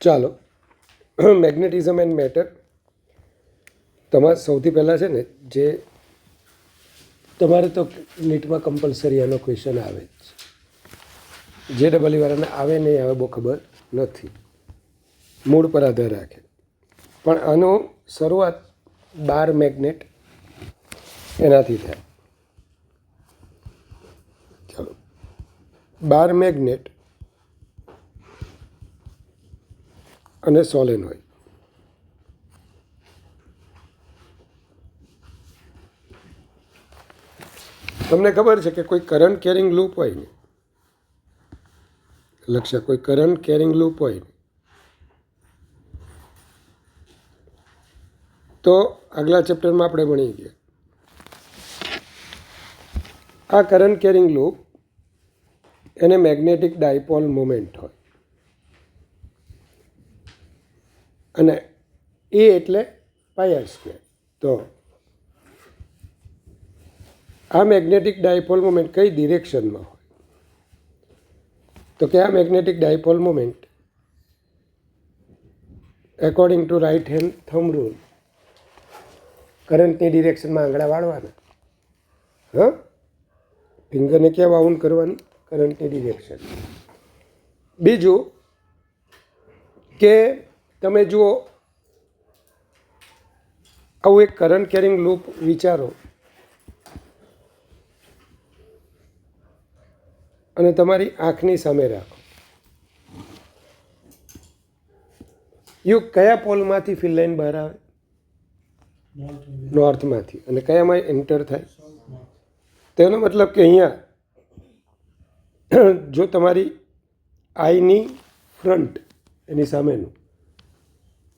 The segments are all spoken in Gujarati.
ચાલો, મેગ્નેટિઝમ એન્ડ મેટર. તમારે સૌથી પહેલાં છે ને, જે તમારે તો નીટમાં કમ્પલસરી આનો ક્વેશ્ચન આવે જ, જે ડબલઈવાળાને આવે નહીં આવે બહુ ખબર નથી, મૂડ પર આધાર રાખે. પણ આનો શરૂઆત 12 મેગ્નેટ એનાથી થાય. ચાલો, 12 મેગ્નેટ અને સોલેનોઇડ. તમને ખબર છે કે કોઈ કરંટ કેરિંગ લૂપ હોય ને, લક્ષ્ય કોઈ કરંટ કેરિંગ લૂપ હોય ને, તો આગલા ચેપ્ટરમાં આપણે ભણી ગયા. આ કરંટ કેરિંગ લૂપ એને મેગ્નેટિક ડાયપોલ મોમેન્ટ હોય, અને એ એટલે પાયર સ્ક્વેર. તો આ મેગ્નેટિક ડાયપોલ મોમેન્ટ કઈ ડિરેક્શનમાં હોય? તો કે આ magnetic dipole moment according to right hand thumb rule કરંટની ડિરેક્શનમાં આંગળા વાળવાના. ફિંગરને ક્યાં વાઉન કરવાની? કરંટની ડિરેક્શન. બીજું કે તમે જુઓ, આવું એક કરંટ કેરિંગ લૂપ વિચારો અને તમારી આંખની સામે રાખો. કયા પોલમાંથી ફિલ લાઈન બહાર આવે? નોર્થમાંથી. અને કયામાં એન્ટર થાય? તેનો મતલબ કે અહીંયા જો તમારી આઈની ફ્રન્ટ એની સામેનું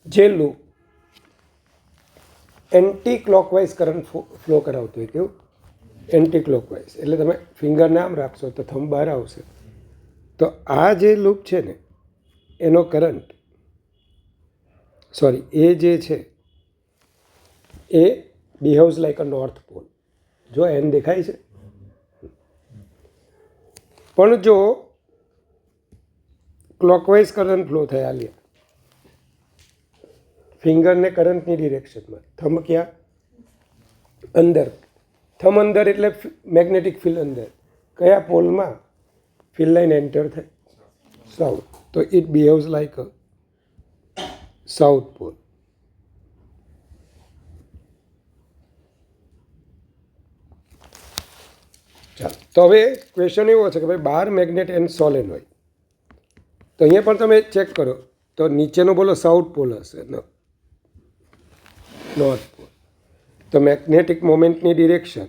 જે loop anticlockwise current flow કરાવતું હોય, કેવું? Anticlockwise. એટલે તમે ફિંગરને આમ રાખશો તો થંબ બહાર આવશે. તો આ જે લૂપ છે ને, એનો કરંટ એ જે છે એ behaves like a north pole. જો એન દેખાય છે. પણ જો ક્લોકવાઇઝ કરંટ ફ્લો થયા લ્યા, ફિંગરને કરંટની ડિરેક્શનમાં, થંબ ક્યાં? અંદર. થંબ અંદર એટલે મેગ્નેટિક ફિલ્ડ અંદર. કયા પોલમાં ફિલ્ડ લાઈન એન્ટર થાય? સાઉથ. તો it behaves like a south pole. ચાલો, તો હવે ક્વેશ્ચન એવો છે કે ભાઈ 12 મેગ્નેટ એન્ડ સોલેનોઇડ. તો અહીંયા પણ તમે ચેક કરો તો નીચેનો બોલો સાઉથ પોલ હશે, નોર્થ પોલ. તો મેગ્નેટિક મોમેન્ટની ડિરેક્શન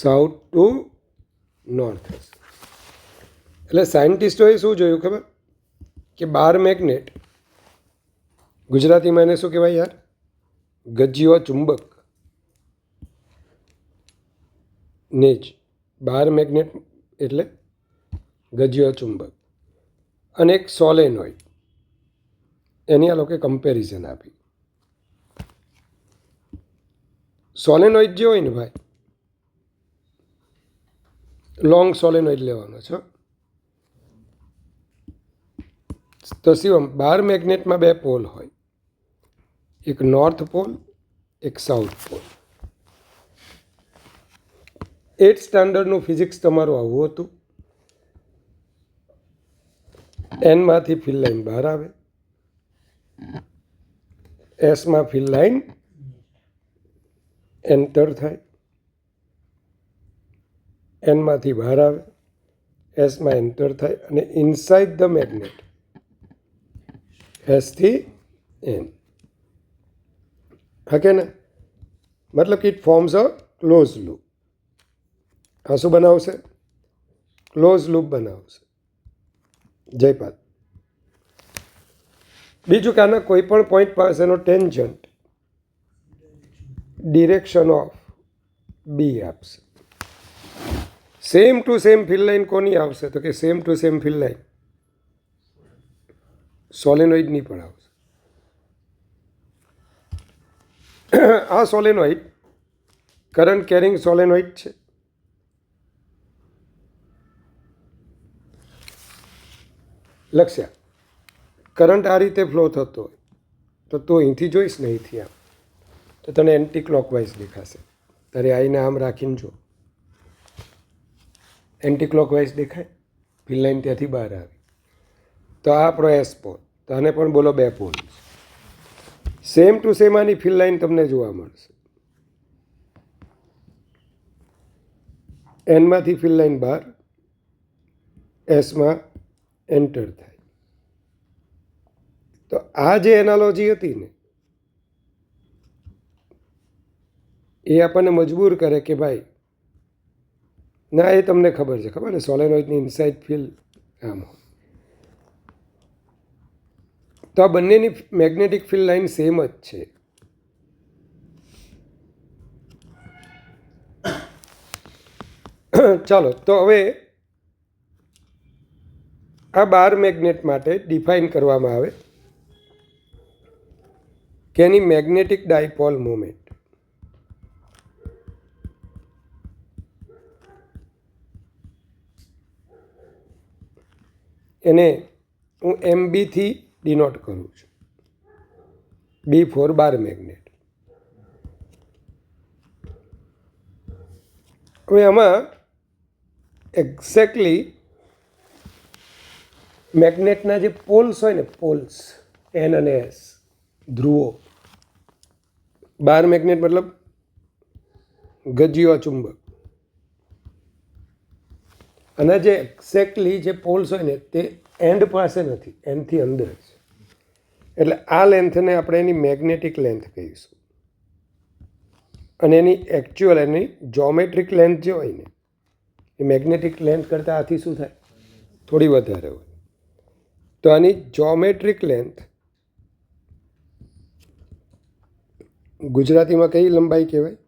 સાઉથ ટુ નોર્થ હશે. એટલે સાયન્ટિસ્ટોએ શું જોયું ખબર? કે 12 મેગ્નેટ, ગુજરાતીમાં એને શું કહેવાય યાર? ગજ્જીઓ ચુંબક ને જ 12 મેગ્નેટ એટલે ગજ્જીઓ ચુંબક, અને એક સોલેનોઇડ. એની આ લોકોએ કમ્પેરિઝન આપી. સોલેનોઇડ જે હોય ને ભાઈ, લોંગ સોલેનોઇડ લેવાનો છે. તો શિવમ, 12 મેગ્નેટમાં 2 પોલ હોય, એક નોર્થ પોલ, એક સાઉથ પોલ. 8th સ્ટાન્ડર્ડનું ફિઝિક્સ તમારું આવું હતું. એનમાંથી ફિલ લાઈન બહાર આવે, એસમાં ફિલ લાઈન એન્ટર થાય, એનમાંથી બહાર આવે, એસમાં એન્ટર થાય, અને ઇનસાઇડ ધ મેગ્નેટ એસથી એન. હા કે ના? મતલબ કે it forms a close loop. આ શું બનાવશે? ક્લોઝ લૂપ બનાવશે. જયપાલ. બીજું કે આના કોઈ પણ પોઈન્ટ પાસેનો ટેન્જન્ટ ડિરેક્શન ઓફ બી આપશે. Same to same field line કોની આવશે? તો કે same to same field line સોલેનોઇડની પણ આવશે. આ સોલેનોઇડ કરંટ કેરિંગ સોલેનોઇડ છે. લક્ષ્ય કરંટ આ રીતે ફ્લો થતો હોય તો તું અહીંથી જોઈશ ને અહીંથી આમ તો તને એન્ટી ક્લોકવાઇઝ દેખાશે. તારે આઈને આમ રાખીને જો, એન્ટી ક્લોકવાઇઝ દેખાય. ફિલ લાઈન ત્યાંથી બહાર આવી તો આ આપણો એસ પોલ. તો આને પણ બોલો 2 પોલ. સેમ ટુ સેમ આની ફિલ લાઈન તમને જોવા મળશે. એનમાંથી ફિલ લાઈન બહાર, એસમાં એન્ટર થાય. તો આ જે એનાલોજી હતી ને એ આપણને મજબૂર કરે કે ભાઈ ના, એ તમને ખબર છે, ખબર ને સોલેનોઇડની ઇનસાઇડ ફિલ્ડ આમ હોય. તો આ બંનેની મેગ્નેટિક ફિલ્ડ લાઇન સેમ જ છે. ચાલો, તો હવે આ બાર મેગ્નેટ માટે ડિફાઇન કરવામાં આવે કે એની મેગ્નેટિક ડાયપોલ મોમેન્ટ એને હું MBથી ડિનોટ કરું છું. B four bar magnet. હવે આમાં એક્ઝેક્ટલી મેગ્નેટના જે પોલ્સ હોય ને, પોલ્સ N અને S, ધ્રુવો, બાર મેગ્નેટ મતલબ ગજીયો ચુંબક, અને જે એક્ઝેક્ટલી જે પોલ્સ હોય ને તે એન્ડ પાસે નથી, એન્ડથી અંદર છે. એટલે આ લેન્થને આપણે એની મેગ્નેટિક લેન્થ કહીશું. અને એની એકચ્યુઅલ, એની જોમેટ્રિક લેન્થ જે હોય ને એ મેગ્નેટિક લેન્થ કરતાં આથી શું થાય, થોડી વધારે હોય. તો આની જોમેટ્રિક લેન્થ ગુજરાતીમાં કઈ લંબાઈ કહેવાય?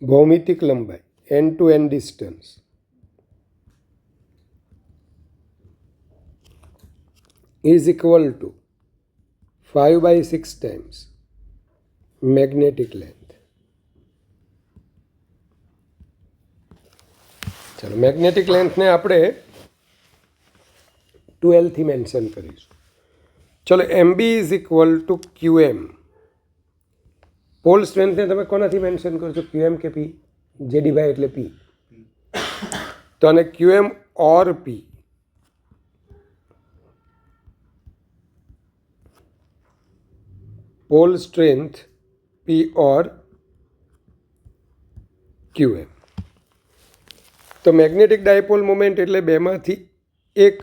ભૌમિતિક લંબાઈ, end to end distance, is equal to 5/6 times magnetic length. ચલો, મેગ્નેટિક લેન્થને આપણે 12 થી મેન્શન કરીશું. ચલો, MB is equal to QM. Pole સ્ટ્રેન્થને તમે કોનાથી મેન્શન કરશો, QM કે P? જે ડિવાય એટલે P. તો આને QM ઓર P. પોલ સ્ટ્રેન્થ P ઓર QM. તો મેગ્નેટિક ડાયપોલ મોમેન્ટ એટલે બેમાંથી એક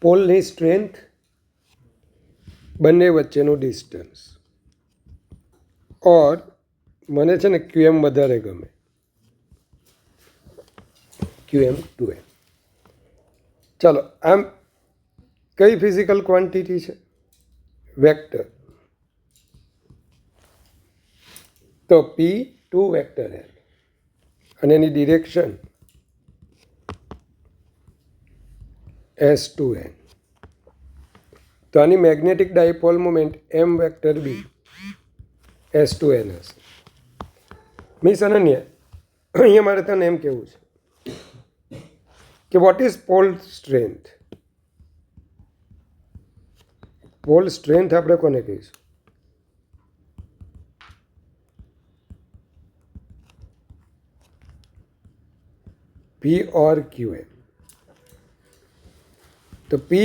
પોલની સ્ટ્રેન્થ, બંને વચ્ચેનું ડિસ્ટન્સ. ઓર મને છે ને QM વધારે ગમે, QM 2M. ચાલો, આમ કઈ ફિઝિકલ ક્વોન્ટિટી છે? વેક્ટર. તો P2 વેક્ટર L અને એની ડિરેક્શન S2N. તો આની magnetic dipole moment M vector B S2N હશે. મિસ અનન્યા, અહીંયા મારે તને એમ કહેવું છે કે what is pole strength? Pole strength આપણે કોને કહીશું? P or QM. તો P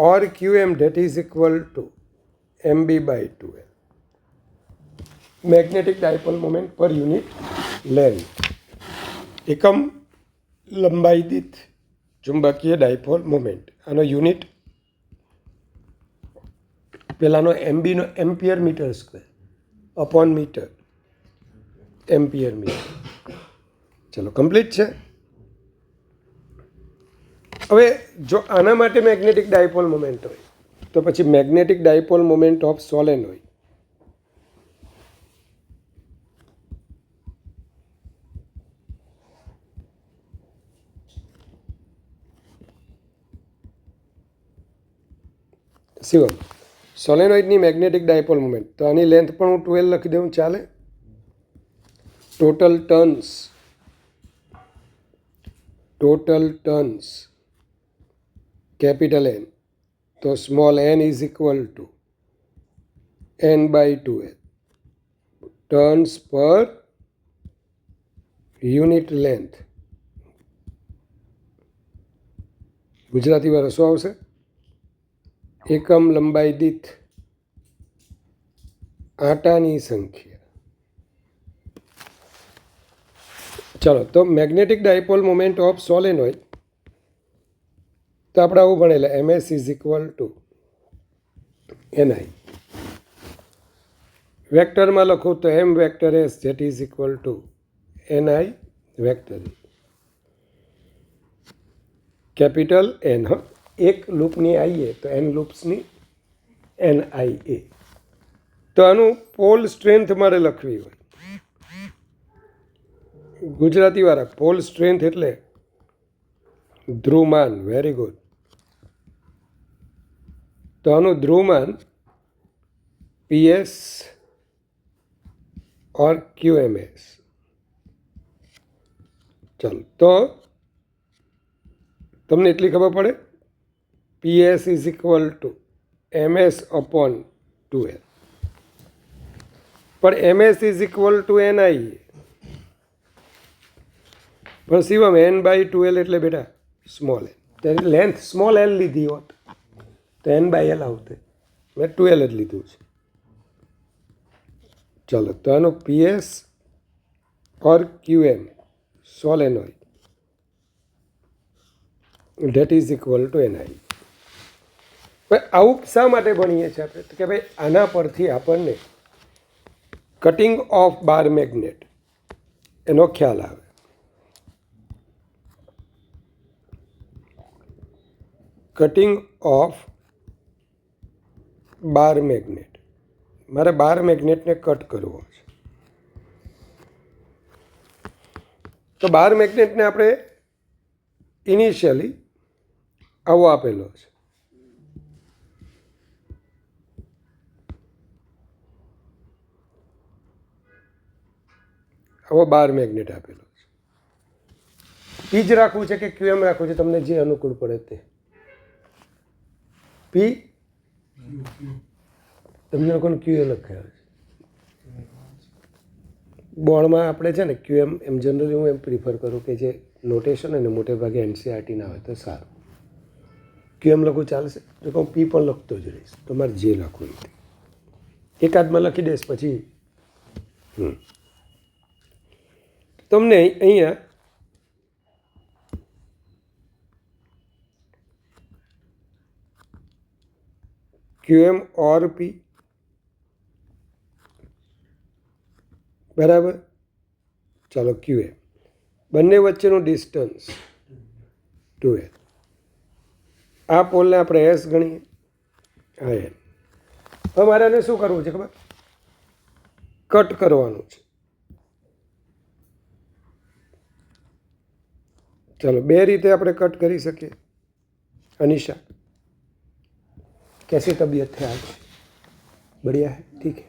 or QM that is equal to MB/2L. Magnetic dipole moment પર યુનિટ લેન્થ, એકમ લંબાઈ દીઠ ચુંબકીય ડાયપોલ મોમેન્ટ. આનો યુનિટ પેલાનો MBનો ampere metre square upon metre, ampere metre. ચલો, કમ્પ્લીટ છે. હવે જો આના માટે મેગ્નેટિક ડાયપોલ મોમેન્ટ હોય તો પછી magnetic dipole moment of solenoid Shivam, સોલેનોઇડની મેગ્નેટિક ડાયપોલ મોમેન્ટ, તો આની લેન્થ પણ હું 12 લખી દઉં, ચાલે? ટોટલ ટર્ન્સ કેપિટલ એન, તો small N is equal to n/2l turns પર યુનિટ લેન્થ. ગુજરાતીમાં શું આવશે? એકમ લંબાઈ દીઠ આટાની સંખ્યા. ચલો, તો magnetic dipole moment of solenoid, તો આપણે આવું ભણેલા MS is equal to NI. વેક્ટરમાં લખું તો M vector S jet is equal to NI vector. Capital N, હ એક લૂપની આઈએ તો N લૂપ્સની NIA. તો આનું પોલ સ્ટ્રેન્થ મારે લખવી હોય, ગુજરાતીવાળા પોલ સ્ટ્રેન્થ એટલે ધ્રુવમાન. Very good. તો આનું ધ્રુવમાન PS ઓર QMS. ચાલો, તો તમને એટલી ખબર પડે, PS is equal two MS/2l. પણ MS is equal to NI. પણ શિવમ n/2l એટલે બેટા સ્મોલ એન, ત્યારે લેન્થ સ્મોલ એલ લીધી હોત તો n/l આવતે. મેં 2l જ લીધું છે. ચલો, તો આનો PS or QM solenoid that is equal to NI. ભાઈ આવું શા માટે ભણીએ છીએ આપણે? કે ભાઈ આના પરથી આપણને કટિંગ ઓફ બાર મેગ્નેટ એનો ખ્યાલ આવે. કટિંગ ઓફ બાર મેગ્નેટ, મારે બાર મેગ્નેટને કટ કરવો છે. તો બાર મેગ્નેટને આપણે ઇનિશિયલી આવો આપેલો છે. આવો બાર મેગ્નેટ આપેલો છે. પી જ રાખવું છે કે QM રાખવું છે? તમને જે અનુકૂળ પડે તે. પી તમને લોકોને QA લખાયો છે બોર્ડમાં. આપણે છે ને QM એમ જનરલી હું એમ પ્રિફર કરું કે જે નોટેશન હોય ને મોટે ભાગે NCERT ના હોય તો સારું. QM લખું ચાલશે? જો હું પી પણ લખતો જ રહીશ, તમારે જે લખવું એ એકાદમાં લખી દઈશ. પછી તમને અહીંયા QM ઓર પી બરાબર. ચાલો, QM બંને વચ્ચેનું ડિસ્ટન્સ 2l. આ પોલને આપણે S ગણીએ, આ N. હવે મારે આને શું કરવું છે ખબર? કટ કરવાનું છે. ચાલો, બે રીતે આપણે કટ કરી શકીએ. अनिशा, कैसी तबीयत है आज? बढ़िया है, ठीक है.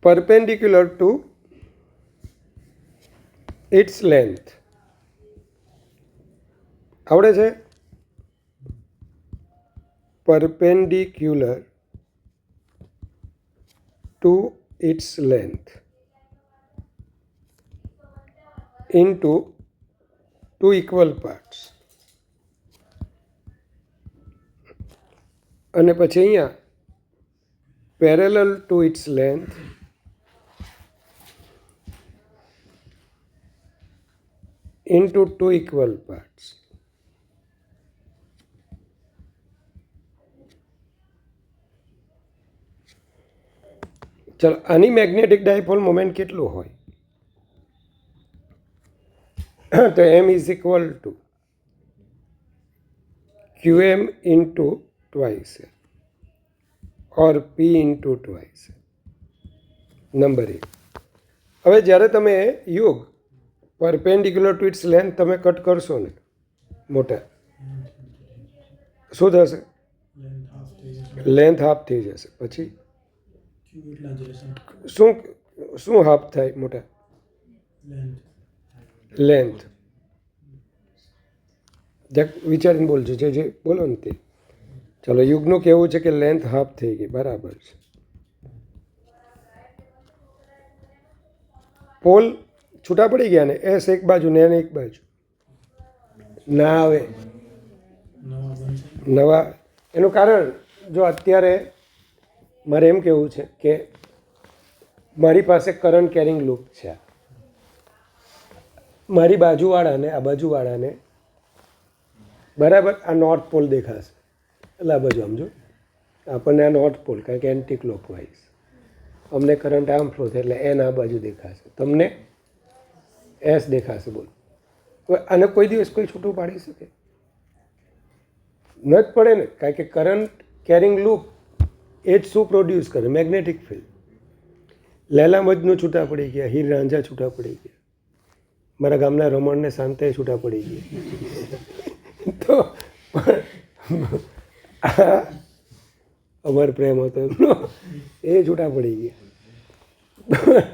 परपेंडिकुलर टू इट्स लेंथ आवड़े છે? perpendicular to its length into two equal parts. અને પછી અહીંયા parallel to its length into two equal parts. ચલો, આની મેગ્નેટિક ડાયપોલ મોમેન્ટ કેટલું હોય? તો M is equal to QM into twice or P into twice. Number 1. હવે જ્યારે તમે યુગ પરપેન્ડિક્યુલર ટુ ઇટ્સ લેન્થ તમે કટ કરશો ને મોટા, શું થશે? લેન્થ હાફ થઈ જશે. પછી શું શું હાફ થાય મોટા? લેન્થ. જક વિચારીને બોલજો, જે બોલો ને તે. ચલો, યુગનું કહેવું છે કે લેન્થ હાફ થઈ ગઈ, બરાબર છે. પોલ છૂટા પડી ગયા ને, એસ એક બાજુ ને એન એક બાજુ ના આવે નવા. એનું કારણ જો અત્યારે મારે એમ કહેવું છે કે મારી પાસે કરંટ કેરિંગ લૂપ છે. મારી બાજુવાળાને આ બાજુવાળાને બરાબર આ નોર્થ પોલ દેખાશે, એટલે આ બાજુ સમજો આપણને આ નોર્થ પોલ, કારણ કે એન્ટી ક્લોકવાઇઝ અમને કરંટ આમ ફ્લો થાય એટલે એન આ બાજુ દેખાશે, તમને એસ દેખાશે. બોલો, આને કોઈ દિવસ કોઈ છૂટું પાડી શકે? ન જ પડે ને, કારણ કે કરંટ કેરિંગ લૂપ એ જ શું પ્રોડ્યુસ કરે? Magnetic field. લેલા મજનુ છૂટા પડી ગયા, હીર રાંઝા છૂટા પડી ગયા, મારા ગામના રમણને શાંતાએ છૂટા પડી ગયા. તો અમર પ્રેમ હતો એમનો, એ છૂટા પડી ગયા.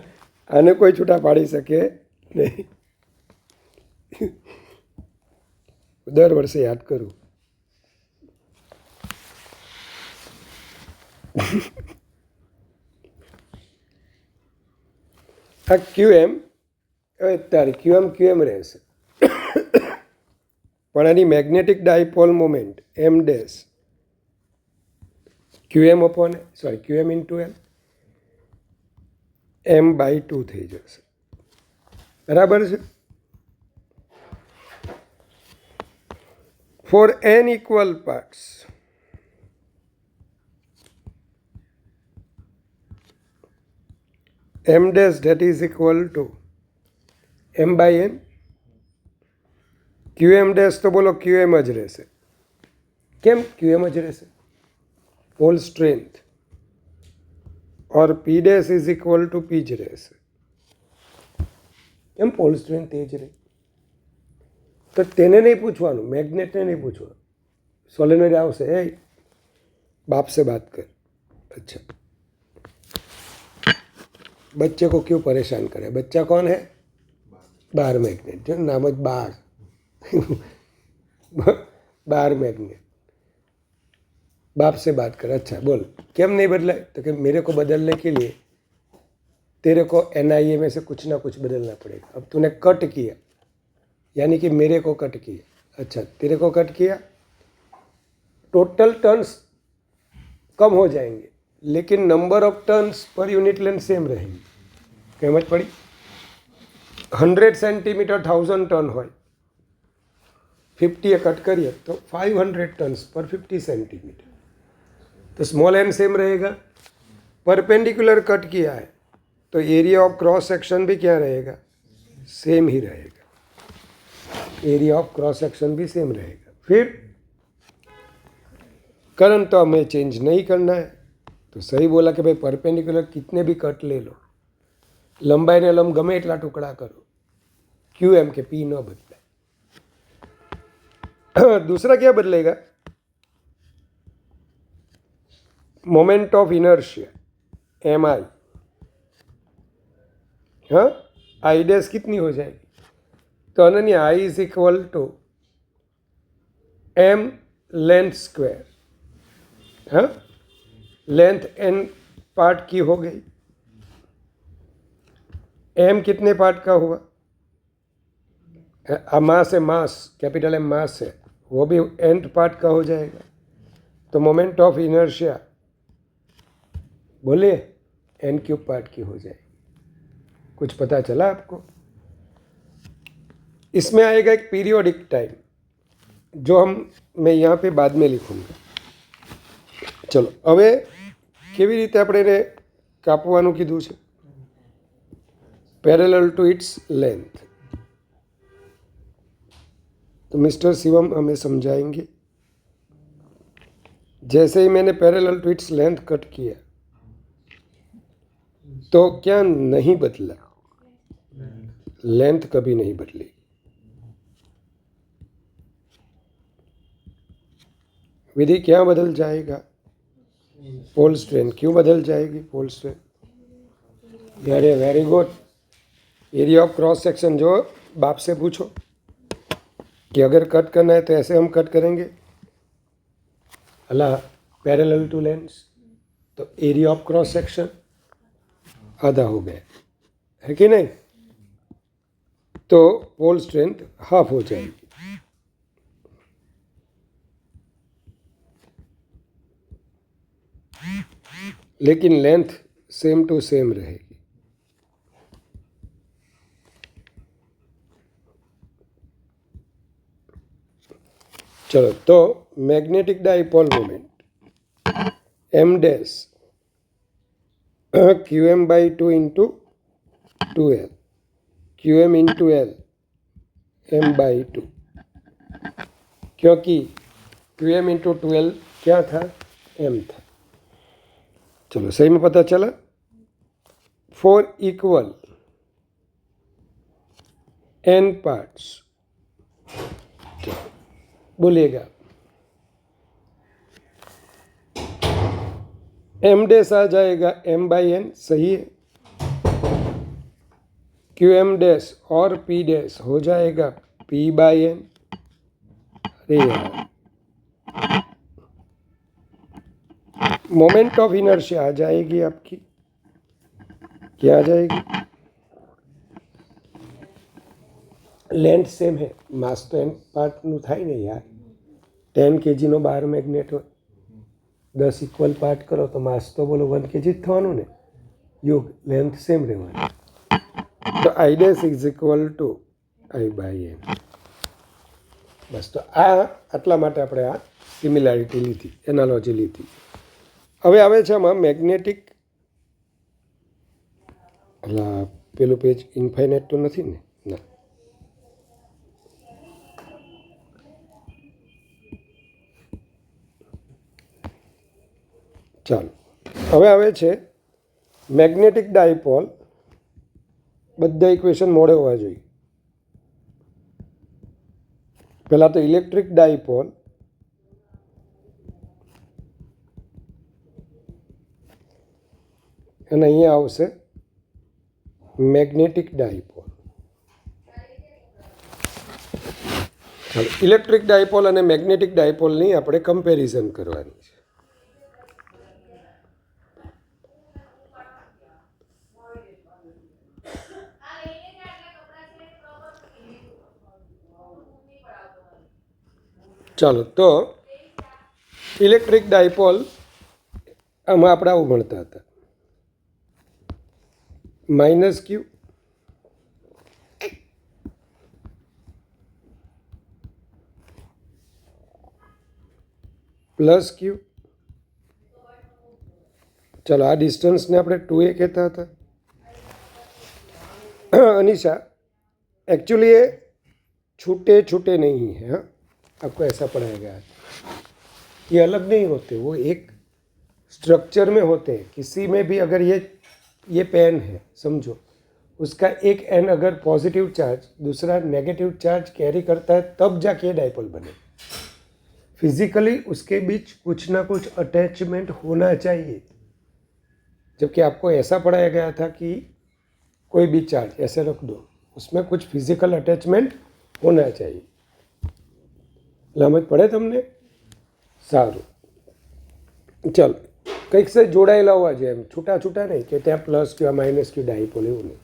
આને કોઈ છૂટા પાડી શકે નહીં. દર વર્ષે યાદ કરું. આ ક્યુએમ હવે તારી ક્યુએમ રહેશે, પણ આની magnetic dipole moment M dash QM upon QM into M/2 થઈ જશે, બરાબર છે. For n equal parts M dash that is equal to M/n. QM dash તો બોલો QM જ રહેશે. કેમ QM જ રહેશે? Pole strength or P dash is equal to P જ રહેશે. કેમ પોલ સ્ટ્રેન્થ તે જ રહે? તો તેને નહીં પૂછવાનું, મેગ્નેટને નહીં પૂછવાનું. સોલેનોઇડ આવશે, એ बाप से बात कर. अच्छा, बच्चे को क्यों परेशान करे? बच्चा कौन है? बार मैग्नेट, जो नाम ज बार बार मैग्नेट. बाप से बात कर. अच्छा बोल, क्यों नहीं बदला? तो कि मेरे को बदलने के लिए तेरे को NIA में से कुछ ना कुछ बदलना पड़ेगा. अब तूने कट किया, यानी कि मेरे को कट किया. अच्छा, तेरे को कट किया, टोटल टर्न्स कम हो जाएंगे, लेकिन number of turns per unit length same रहेगी. समझ पड़ी? 100 सेंटीमीटर 1000 टन हो, 50 कट करिए तो 500 टन्स पर 50 सेंटीमीटर. तो स्मॉल एन सेम रहेगा. परपेंडिकुलर कट किया है तो एरिया ऑफ क्रॉस सेक्शन भी क्या रहेगा? सेम ही रहेगा. एरिया ऑफ क्रॉस सेक्शन भी सेम रहेगा. फिर करंट तो हमें चेंज नहीं करना है, तो सही बोला कि भाई परपेंडिकुलर कितने भी कट ले लो, लंबाई ने लंब गमे એટલા ટુકડા કરો, QM के P न बदले. दूसरा क्या बदलेगा? Moment of inertia MI. हाँ, I डैश कितनी हो जाएगी? तो Ananya I is equal to M length square. हाँ, लेंथ n पार्ट की हो गई, m कितने पार्ट का हुआ? मास है, मास कैपिटल M मास है, वो भी nth पार्ट का हो जाएगा. तो मोमेंट ऑफ इनर्शिया बोलिए n³ पार्ट की हो जाएगी. कुछ पता चला आपको? इसमें आएगा एक पीरियोडिक टाइम, जो मैं यहाँ पे बाद में लिखूँगा. चलो, હવે કેવી રીતે આપણે એને કાપવાનું કીધું છે? Parallel to its length. तो मिस्टर शिवम हमें समझाएंगे. जैसे ही मैंने parallel to its length cut किया तो क्या नहीं बदला? लेंथ कभी नहीं बदली. विधि क्या बदल जाएगा? Pole strength. क्यों बदल जाएगी pole strength? Very good. Area of cross section जो बाप से पूछो. कि अगर कट करना है तो ऐसे हम कट करेंगे अला पैरेलल टू लेंस, तो एरिया ऑफ क्रॉस सेक्शन आधा हो गया, है कि नहीं? तो पोल स्ट्रेंथ हाफ हो जाएगी। लेकिन लेंथ सेम टू सेम रहेगी। चलो, तो magnetic dipole moment M dash Q M by 2 into 2L, Q M into L M by 2, क्योंकि क्यू एम इंटू 2L क्या था? एम था। चलो, सही में पता चला। फॉर इक्वल एन पार्ट्स, बोलिएगा एम डैश आ जाएगा एम बाई एन, सही है। क्यू एम डैश और पी डैश हो जाएगा पी बाई एन। अरे यार, मोमेंट ऑफ इनर्शिया आ जाएगी आपकी, क्या आ जाएगी? लेंथ सेम है, मास तो एन पार्टનું થાય ને યાર। 10 kg બાર મેગ્નેટ હોય, 10 ઇક્વલ પાર્ટ કરો તો માસ તો બોલો 1 kg જ થવાનું ને, યુગ લેન્થ સેમ રહેવાની। તો I dash is equal to I by N. બસ, તો આટલા માટે આપણે આ સિમિલારિટી લીધી, એનાલોજી લીધી। હવે આવે છે આમાં મેગ્નેટિક, એટલે પેલું પેજ ઇન્ફાઇનાઇટ તો નથી ને? ના, ચાલો, હવે આવે છે મેગ્નેટિક ડાયપોલ। બધા ઇક્વેશન મોડે હોવા જોઈએ। પહેલાં તો ઇલેક્ટ્રિક ડાયપોલ, અને અહીંયા આવશે મેગ્નેટિક ડાયપોલ। ચાલો, ઇલેક્ટ્રિક ડાયપોલ અને મેગ્નેટિક ડાયપોલની આપણે કમ્પેરિઝન કરવાની છે। ચાલો, તો ઇલેક્ટ્રિક ડાયપોલ આમાં આપણે આવું ભણતા હતા, માઇનસ ક્યુ પ્લસ ક્યુ। ચાલો, આ ડિસ્ટન્સને આપણે 2a કહેતા હતા। अनिशा, एक्चुअली ये छूटे छूटे नहीं है, हाँ? आपको ऐसा पढ़ाया गया है, ये अलग नहीं होते, वो एक स्ट्रक्चर में होते हैं। किसी में भी अगर ये पेन है, समझो, उसका एक एन अगर पॉजिटिव चार्ज दूसरा नेगेटिव चार्ज कैरी करता है तब जाके डायपोल बने। फिजिकली उसके बीच कुछ ना कुछ अटैचमेंट होना चाहिए। जबकि आपको ऐसा पढ़ाया गया था कि कोई भी चार्ज ऐसे रख दो, उसमें कुछ फिजिकल अटैचमेंट होना चाहिए। समझ પડે તમને? સારું, ચાલો, કંઈક સે જોડાયેલા હોવા જોઈએ, એમ છૂટા છૂટા નહીં કે ત્યાં પ્લસ ક્યુ માઇનસ ક્યુ ડાયપોલ, એવું નહીં।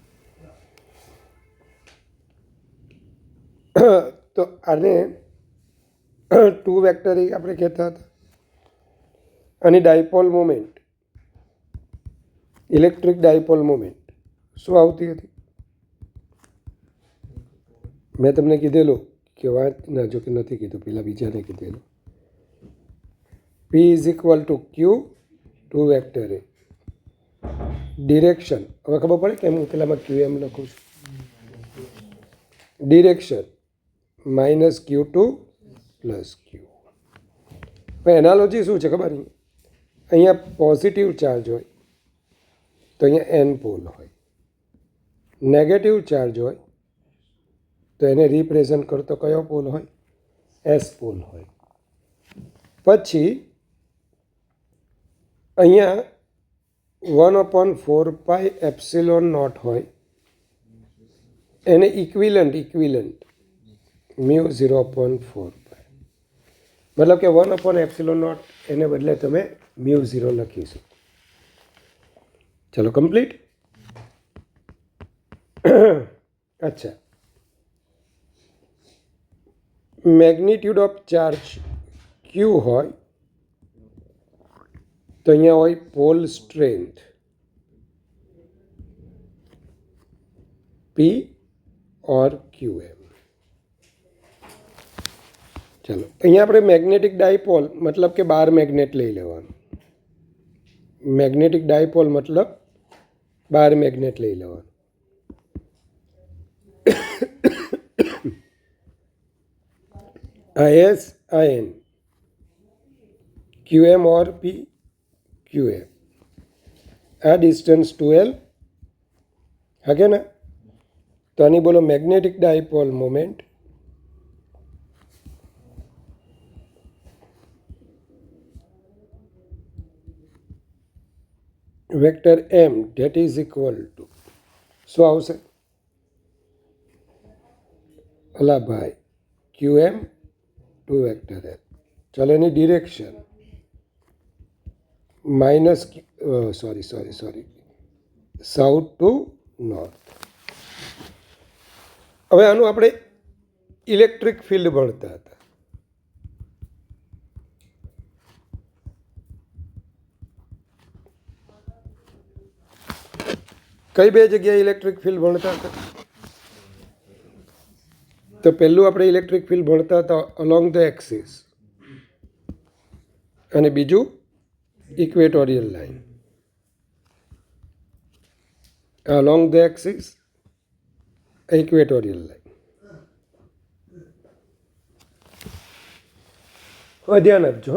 તો આને 2 વેક્ટર આપણે કહેતા હતા। આની dipole moment, electric dipole moment શું આવતી હતી? મેં તમને કીધેલું કે વાત ના, જો કે નથી કીધું, પેલા બીજાને કીધેલું, P is equal two Q 2 vector A direction. હવે ખબર પડે કે હું પેલામાં ક્યુ એમ લખું છું, ડિરેક્શન માઇનસ Q2 પ્લસ ક્યુ। હવે એનાલોજી શું છે ખબર નહીં? અહીંયા પોઝિટિવ ચાર્જ હોય તો અહીંયા એન પોલ હોય, નેગેટિવ ચાર્જ હોય તો એને રિપ્રેઝન્ટ કરતો કયો પોલ હોય? એસ પોલ હોય। પછી અહીંયા 1/4πε0 હોય, એને ઇક્વિલન્ટ મ્યુ 0/4 મતલબ કે 1/ε0 એને બદલે તમે મ્યુ 0 લખીશું. ચલો કમ્પ્લીટ. અચ્છા, મેગ્નિટ્યુડ ઓફ ચાર્જ ક્યુ હોય તો અહીંયા હોય પોલ સ્ટ્રેન્થ P ઓર QM. ચલો અહીંયા આપણે મેગ્નેટિક ડાયપોલ મતલબ કે બાર મેગ્નેટ લઈ લેવાનું. મેગ્નેટિક ડાયપોલ મતલબ બાર મેગ્નેટ લઈ લેવાનું. IS IN QM और P QM. આ ડિસ્ટન્સ 2L હકે ને, તો આની બોલો magnetic dipole moment vector M that is equal to શું આવશે? અલા ભાઈ QM ટુ વેક્ટર L. ચલો એની direction minus sorry south to north. હવે આનું આપણે ઇલેક્ટ્રિક ફિલ્ડ ભણતા હતા. કઈ બે જગ્યાએ ઇલેક્ટ્રિક ફિલ્ડ ભણતા હતા? તો પહેલું આપણે ઇલેક્ટ્રિક ફિલ્ડ ભણતા હતા અલોંગ ધ એક્સિસ અને બીજું equatorial line. Along the axis, equatorial line. હવે ધ્યાન આપજો,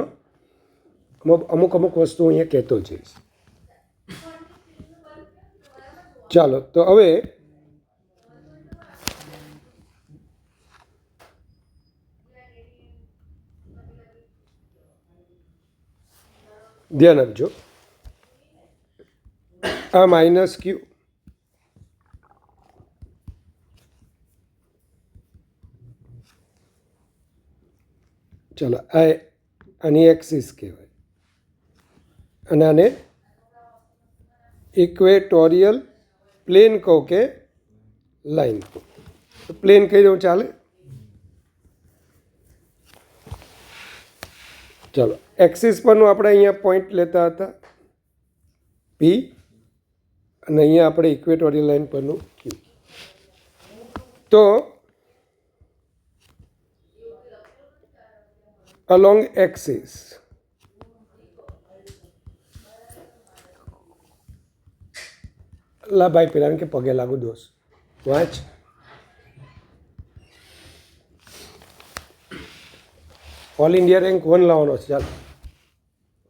અમુક વસ્તુ અહીંયા કહેતો જઈશ. ચાલો તો હવે ધ્યાન આપજો, આ માઇનસ ક્યુ ચલો આ આની એક્સિસ કહેવાય અને આને ઇક્વેટોરિયલ પ્લેન કહો કે લાઈન કહો. પ્લેન કહી દઉં ચાલે? ચલો એક્સિસ પરનું આપણે અહીંયા પોઈન્ટ લેતા હતા P અને અહીંયા આપણે ઇક્વેટોરિયલ લાઈન પરનું Q. તો અલોંગ એક્સિસ લા ભાઈ પેલા કે પગે લાગુ દોસ્ત વાંચ. ઓલ ઇન્ડિયા રેન્ક 1 લાવવાનો છે. ચાલો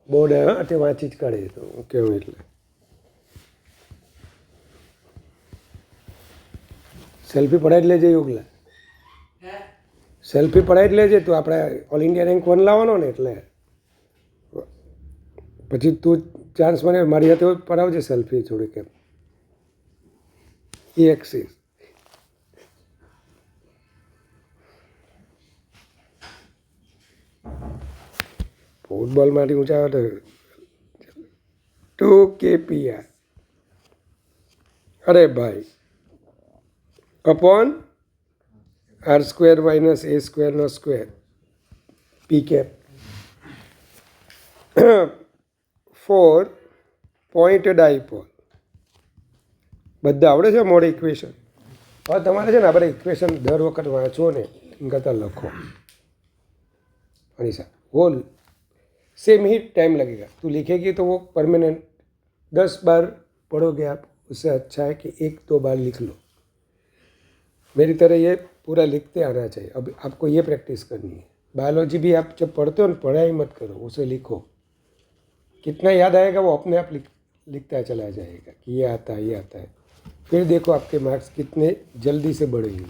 બોર્ડ હા તે વાંચી જ કાઢે તો હું કેવું એટલે સેલ્ફી પડાવી જ લેજે યોગલા, સેલ્ફી પડાવી જ લેજે તું. આપણે ઓલ ઇન્ડિયા રેન્ક 1 લાવવાનો ને એટલે પછી તું ચાન્સ મને મારી સાથે પડાવજે સેલ્ફી થોડી કેમ એ એક્સિસ. ફૂટબોલ માટે ઊંચા તો 2 kPr. અરે ભાઈ અપોન r² માઇનસ a² નો square P cap 4 point dipole. બધા આવડે છે મોડે ઇક્વેશન? હવે તમારે છે ને આપણે ઇક્વેશન દર વખત વાંચો ને એમ કરતાં લખો. अनिशा वो सेम ही टाइम लगेगा. तू लिखेगी तो वो परमानेंट 10 बार पढ़ोगे आप, उससे अच्छा है कि 1-2 बार लिख लो. मेरी तरह ये पूरा लिखते आना चाहिए. अब आपको ये प्रैक्टिस करनी है. बायोलॉजी भी आप जब पढ़ते हो ना, पढ़ाई मत करो, उसे लिखो. कितना याद आएगा वो अपने आप लिखता चला जाएगा कि ये आता है, ये आता है. फिर देखो आपके मार्क्स कितने जल्दी से बढ़ेंगे.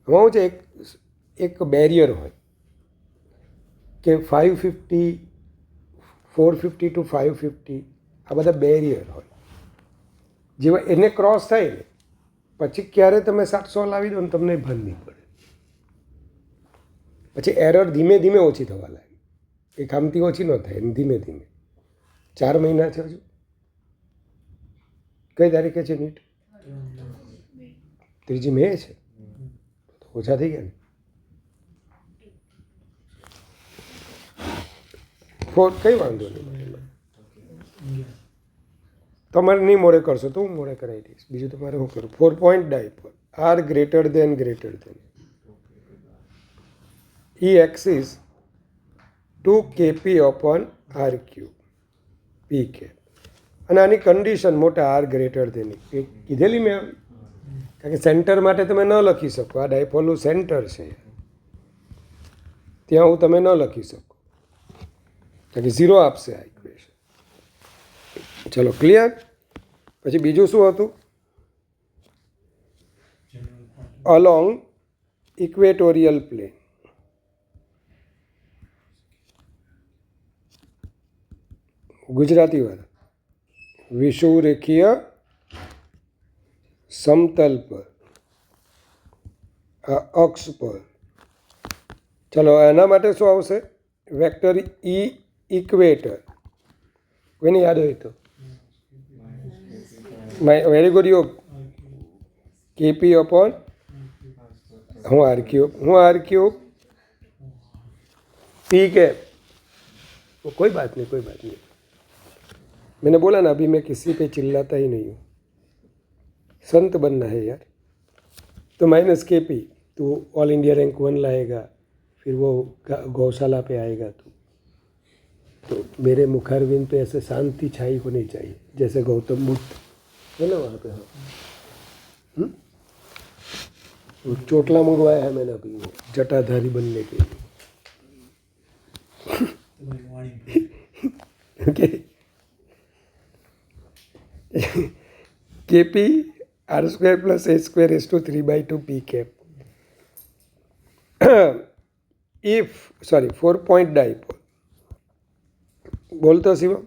હું છે એક બેરિયર હોય કે 550 450 to 550 આ બધા બેરિયર હોય. જેવા એને ક્રોસ થાય ને પછી ક્યારે તમે 700 લાવી દો ને તમને ભાન નહીં પડે. પછી એરર ધીમે ધીમે ઓછી થવા લાગે. એ ખામતી ઓછી ન થાય એમ ધીમે ધીમે. 4 મહિના છે હજુ. કઈ તારીખે છે નીટ? 3 મે છે. તો ઓછા થઈ ગયા ને. કંઈ વાંધો નહીં. તમારે નહીં મોડે કરશો તો હું મોડે કરાવી દઈશ. બીજું તમારે શું કરું? 4 point dipole R greater than E axis 2 kp upon r cube P cap. અને આની કન્ડિશન મોટા આર ગ્રેટર દેન એ કીધેલી મેં. કારણ કે સેન્ટર માટે તમે ન લખી શકો. આ ડાયપોલનું સેન્ટર છે, ત્યાં હું તમે ન લખી શકો, કારણ કે 0 આપશે આ ઇક્વેશન. ચલો ક્લિયર. પછી બીજું શું હતું? Along equatorial plane. ગુજરાતી વાળા વિષુવરેખીય સમતલ પર, આ અક્ષ પર. ચલો એના માટે શું આવશે? વેક્ટર ઈ ઇક્વેટર. કોઈને યાદ હોય તો વેરી ગુડ યોગ. કેપી અપોન હું આર ક્यूब पी कैप. कोई बात नहीं. मैंने बोला ना अभी मैं किसी पे चिल्लाता ही नहीं हूँ. संत बनना है यार. तो माइनस KP तो ऑल इंडिया रैंक 1 लाएगा, फिर वो गौशाला पे आएगा. तो मेरे मुखारविंद पे ऐसे शांति छाई होनी चाहिए जैसे गौतम बुद्ध है ना वहाँ पे. हाँ, चोटला मंगवाया है मैंने अभी वो जटाधारी बनने के लिए. Okay. KP r² + a² 3/2 p cap. if 4 point dipole. बोलतो Shivam.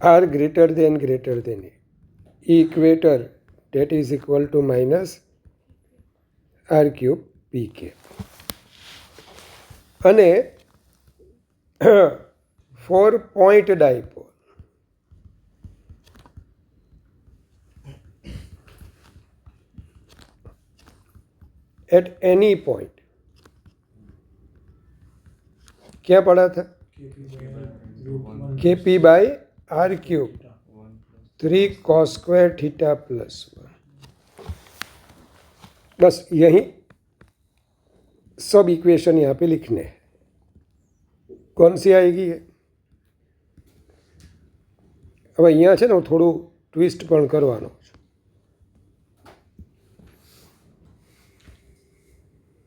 r greater than equator that is equal to minus r³ p cap. અને 4 point dipole. At any point. क्या पढ़ा था? KP by r³ 3 cos square theta + 1. बस यही सब इक्वेशन यहाँ पे लिखने हैं. कौन सी आएगी है? अब અહીંયા છે ને હું થોડું ટ્વિસ્ટ પણ કરવાનો છું.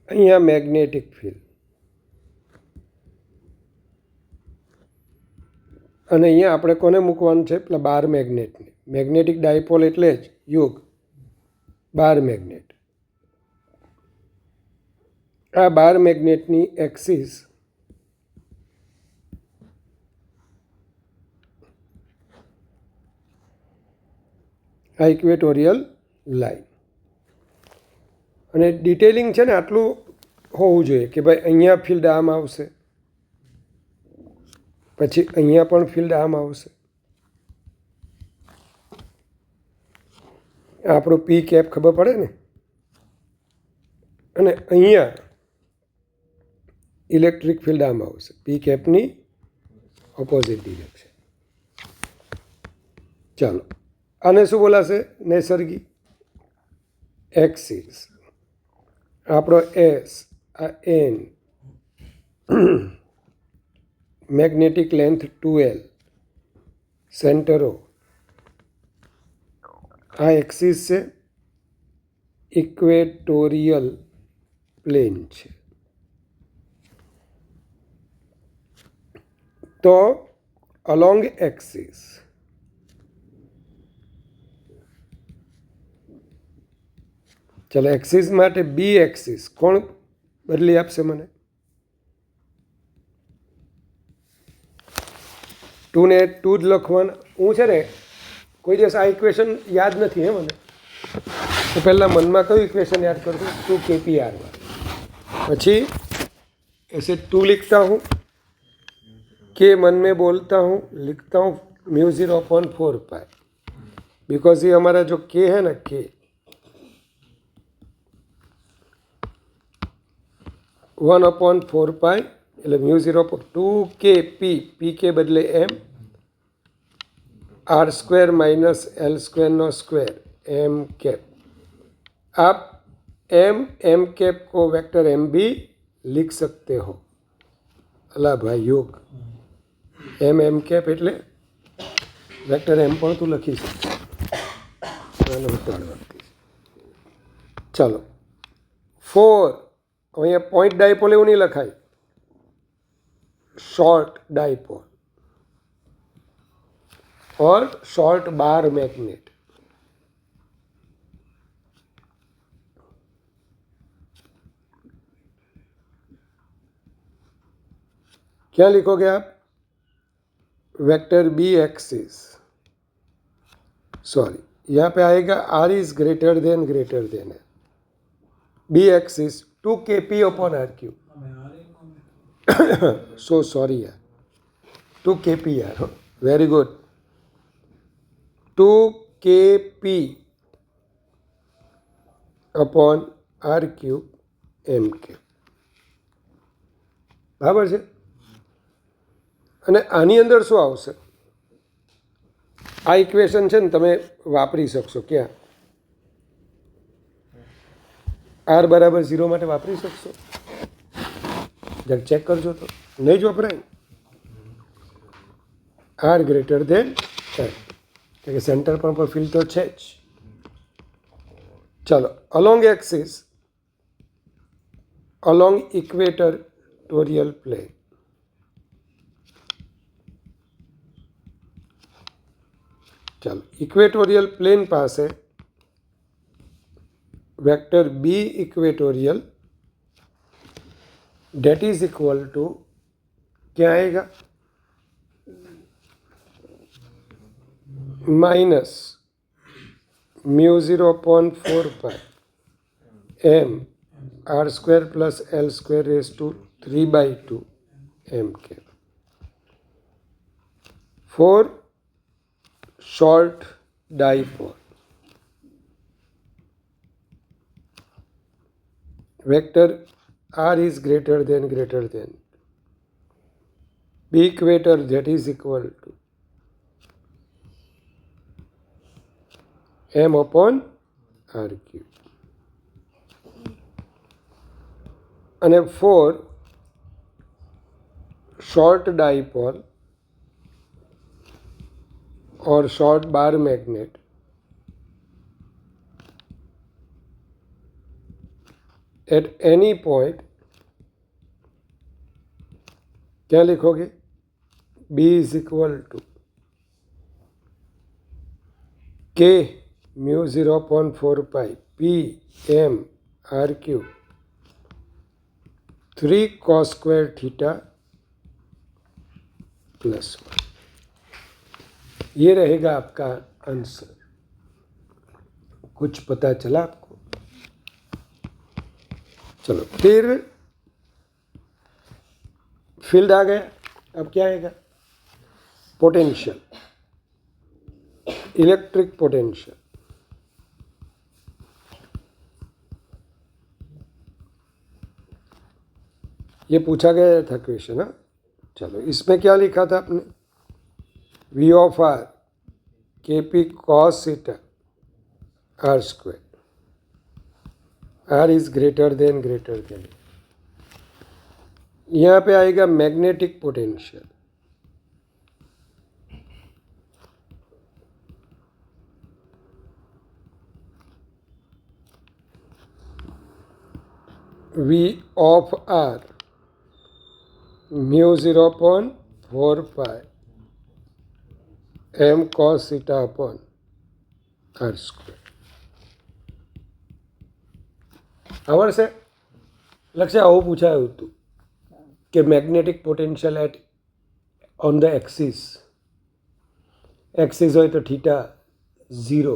અહીંયા મેગ્નેટિક ફિલ્ડ અને અહીંયા આપણે કોને મૂકવાનું છે? પેલા બાર મેગ્નેટને. મેગ્નેટિક ડાયપોલ એટલે જ યુગ બાર મેગ્નેટ. આ બાર મેગ્નેટની એક્સિસ આ ઇક્વેટોરિયલ લાઈન. અને ડિટેલિંગ છે ને આટલું હોવું જોઈએ કે ભાઈ અહીંયા ફિલ્ડ આમ આવશે, પછી અહીંયા પણ ફિલ્ડ આમ આવશે. આપણું પી કેપ ખબર પડે ને. અને અહીંયા ઇલેક્ટ્રિક ફિલ્ડ આમ આવશે, પી કેપની ઓપોઝિટ ડિરેક્શન. ચાલો આને શું બોલાશે? નૈસર્ગિક એક્સિસ. આપણો S, આ N, મેગ્નેટિક લેન્થ 2L, સેન્ટરો. આ એક્સિસ છે, ઇક્વેટોરિયલ પ્લેન છે. તો અલોંગ એક્સિસ ચાલો એક્સિસ માટે બી એક્સિસ કોણ બદલી આપશે મને? 2 ને 2 જ લખવાના. હું છે ને કોઈ દિવસ આ ઇક્વેશન યાદ નથી હે મને. તો પહેલાં મનમાં કયું ઇક્वेशन याद कर दूँ 2kpr પછી ऐसे 2 लिखता हूँ के मन में बोलता हूँ लिखता हूँ μ0/4π बिकॉज ये हमारा जो के है ना के 1/4π એટલે μ0/2kp p के बदले m r² - l² નો સ્ક્વેર m कैप। आप m कैप को वेक्टर m भी लिख सकते हो। अला भाई योग m कैप એટલે વેક્ટર m પણ તું લખી શકીશ। ચાલો 4 અહીંયા પોઈન્ટ ડાયપોલ એવું નહીં લખાય, शॉर्ट डाइपोल और शॉर्ट बार मैग्नेट। क्या लिखोगे आप? वेक्टर बी एक्सिस, सॉरी यहाँ पे आएगा आर इज ग्रेटर देन है B axis 2kp/r³। so sorry yaar 2kp yaar very good 2kp/r³ mk બરાબર છે। અને આની અંદર શું આવશે? આ ઇક્વેશન છે ને તમે વાપરી શકશો ક્યાં? r = 0 માટે વાપરી શકશો? जब चेक करजो तो नहीं जो वपराय r ग्रेटर देन है सेंटर पर फील्ड तो है ज। चलो along axis along equatorial plane चलो इक्वेटोरियल प्लेन पास vector B equatorial that is equal to क्या आएगा minus μ0/4π m r² + l²⁵ m cap for short dipole vector r is greater than b equator that is equal to m/r³। અને for short dipole or short bar magnet at any point क्या लिखोगे? b is equal to k μ0/4π p m r³ 3 cos² θ +1। ये रहेगा आपका आंसर। कुछ पता चला आपको? चलो फिर फील्ड आ गया। अब क्या आएगा? Potential, electric potential. ये पूछा गया था क्वेश्चन। हाँ चलो इसमें क्या लिखा था आपने? v/r kp cos θ r²। r is greater then यहाँ पे आएगा magnetic potential. v/r μ0/4π m cos θ r²। આવડશે? લક્ષ્ય આવું પૂછાયું હતું કે magnetic potential at on the axis હોય તો θ 0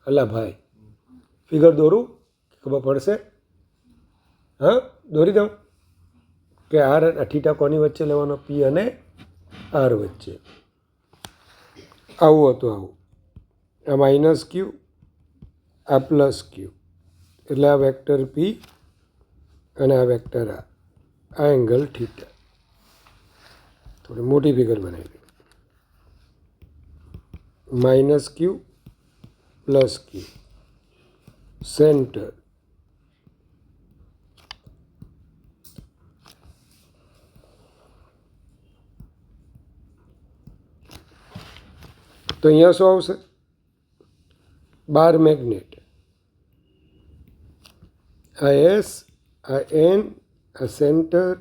અલા ભાઈ ફિગર દોરું ખબર પડશે? હા, દોરી દઉં કે આર થીટા કોની વચ્ચે લેવાનો? પી અને આર વચ્ચે. આવું હતું આવું. આ માઇનસ ક્યુ, આ પ્લસ ક્યુ, એટલે આ વેક્ટર પી અને આ વેક્ટર આર, આ એંગલ થીટા. થોડી મોટી ફિગર બનાવી. માઇનસ ક્યુ પ્લસ ક્યુ, સેન્ટર, તો અહીંયા શું આવશે? Bar magnet. આ એસ, આ એન, આ સેન્ટર,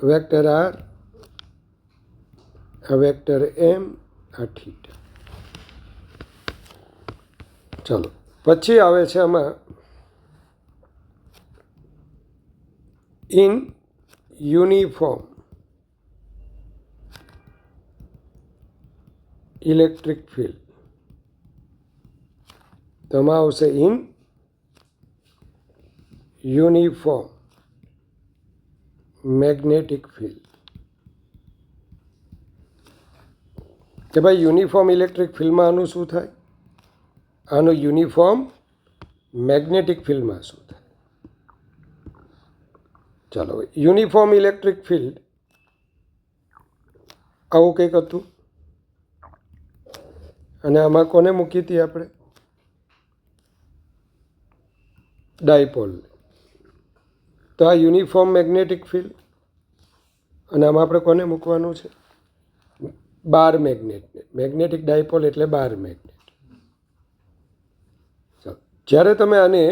વેક્ટર આર, આ વેક્ટર એમ, આ થીટા. ચલો પછી આવે છે આમાં ઇન યુનિફોર્મ ઇલેક્ટ્રિક ફિલ્ડ. તો આમાં આવશે ઇન યુનિફોર્મ મેગ્નેટિક ફિલ્ડ. કે ભાઈ યુનિફોર્મ ઇલેક્ટ્રિક ફિલ્ડમાં આનું શું થાય? આનું યુનિફોર્મ મેગ્નેટિક ફિલ્ડમાં શું થાય? ચાલો, યુનિફોર્મ ઇલેક્ટ્રિક ફિલ્ડ આવું કંઈક હતું. અને આમાં કોને મૂકી હતી આપણે? ડાયપોલ. તો આ યુનિફોર્મ મેગ્નેટિક ફિલ્ડ, અને આમાં આપણે કોને મૂકવાનું છે? બાર મેગ્નેટને. મેગ્નેટિક ડાયપોલ એટલે બાર મેગ્નેટ. જ્યારે તમે આને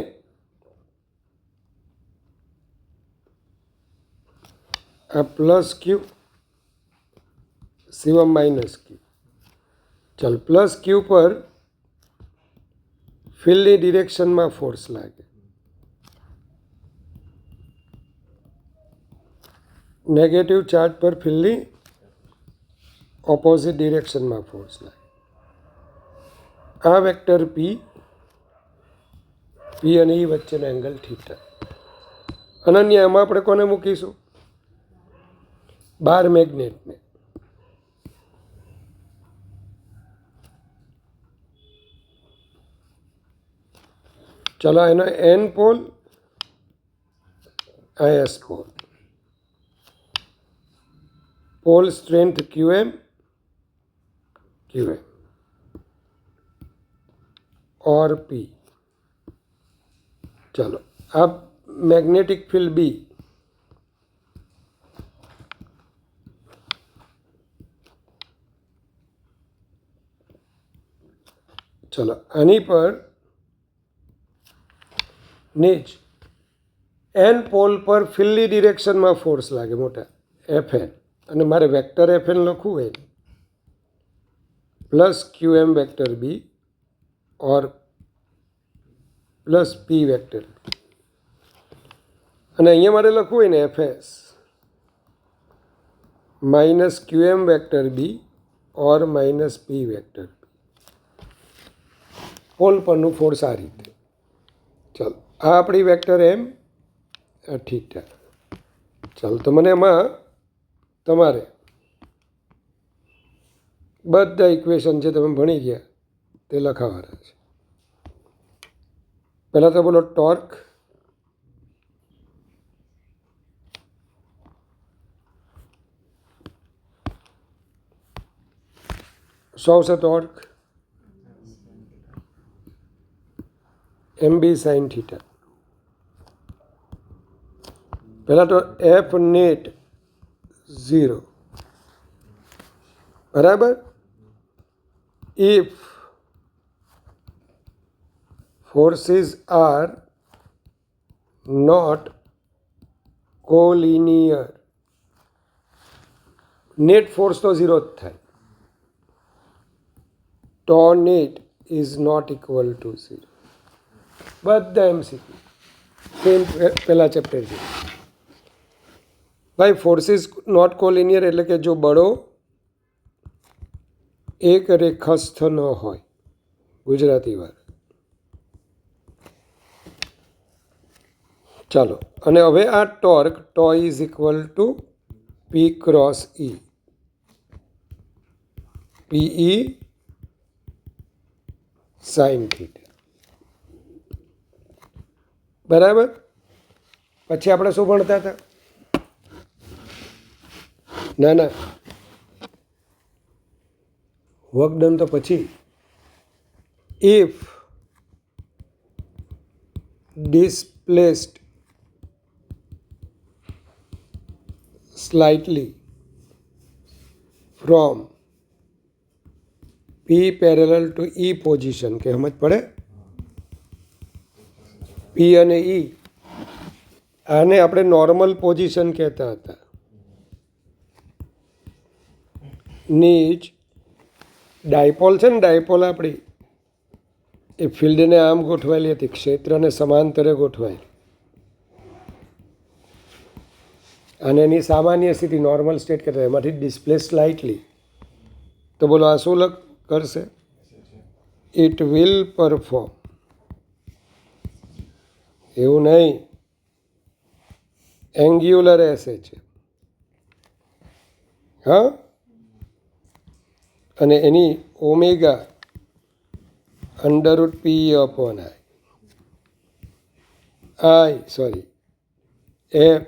આ પ્લસ ક્યુ, શિવમ માઇનસ ક્યુ. ચાલ, પ્લસ ક્યુ પર ફિલ્ડની ડિરેક્શનમાં ફોર્સ લાગે, નેગેટિવ ચાર્જ પર ફિલ્ડની ઓપોઝિટ ડિરેક્શનમાં ફોર્સ લાગે. આ વેક્ટર પી, પી અને ઈ વચ્ચેનો એંગલ થીટા. અનન્ય એમાં આપણે કોને મૂકીશું? બાર મેગ્નેટને. ચલો, એનો એન પોલ, આ S pole. Pole strength QM, QM और पी. चलो, अब मैग्नेटिक फील्ड बी. चलो, आनी पर नीच एन पोल पर फील्डनी डिरेक्शन में फोर्स लागे मोटा एफ एन, અને મારે વેક્ટર એફ એન લખવું હોય પ્લસ ક્યુ એમ વેક્ટર બી और प्लस पी वेक्टर. અને અહીંયા મારે લખવું હોય ને F S minus Q M vector B or minus P vector B. Pole પરનું ફોર્સ આ રીતે. ચાલો, આ આપણી વેક્ટર એમ, આ થીટા. ચાલો, તો મને એમાં તમારે બધા ઇક્વેશન જે તમે ભણી ગયા તે લખાવાના છે. પહેલાં તો બોલો ટોર્ક. શું આવશે torque? M B sine theta. પહેલાં તો એફ નેટ 0, બરાબર. If forces are not collinear, net force તો 0 જ થાય. તો net is not equal to 0. બધા એમસીક્યુ સેમ પહેલા ચેપ્ટર છે ભાઈ. ફોર્સિસ નોટ કોલિનિયર એટલે કે જો બળો એક રેખાસ્થ ન હોય, ગુજરાતી વાર. ચાલો, અને હવે આ torque toe is equal two P cross E, PE sine theta. બરાબર. પછી આપણે શું ભણતા હતા? ના, વર્ક ડન તો પછી. If displaced slightly from P parallel to E position, કે સમજ પડે? P અને E આને આપણે નોર્મલ પોઝિશન કહેતા હતા. નીચ ડાયપોલ છે ને, ડાયપોલ આપણી એ ફિલ્ડને આમ ગોઠવાયેલી હતી, ક્ષેત્રને સમાંતરે ગોઠવાયેલી, અને એની સામાન્ય સ્થિતિ નોર્મલ સ્ટેટ કહેતા, એમાંથી ડિસ્પ્લેસ સ્લાઇટલી. તો બોલો આ શું કરશે? It will perform. એવું નહીં, એંગ્યુલર એસે છે. હા, અને એની omega under root P upon F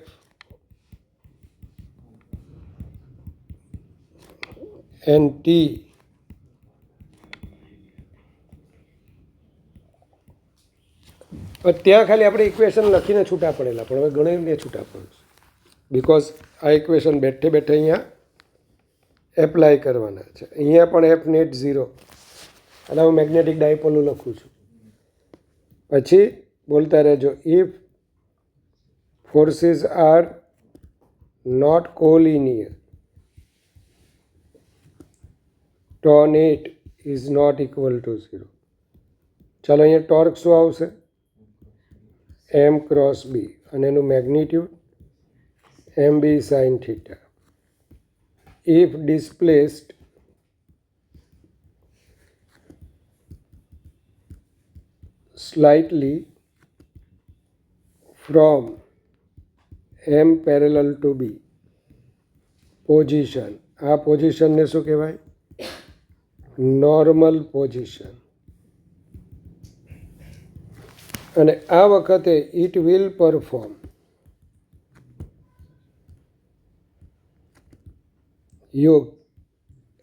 and T ત્યાં ખાલી આપણે ઇક્વેશન લખીને છૂટા પડેલા, પણ હવે ગણીને છૂટા પડે, બિકોઝ આ ઇક્વેશન બેઠે બેઠે અહીંયા એપ્લાય કરવાના છે. અહીંયા પણ એફ નેટ 0, અને હું મેગ્નેટિક ડાયપોલનું લખું છું. પછી બોલતા રહેજો. If forces are not collinear, tau net is not equal to 0. ચાલો, અહીંયા ટોર્ક શું આવશે? એમ ક્રોસ બી, અને એનું magnitude M B sine theta. If displaced slightly from M parallel to B position, આ પોઝિશનને શું કહેવાય? Normal position. અને આ વખતે ઇટ વિલ પરફોર્મ યોગ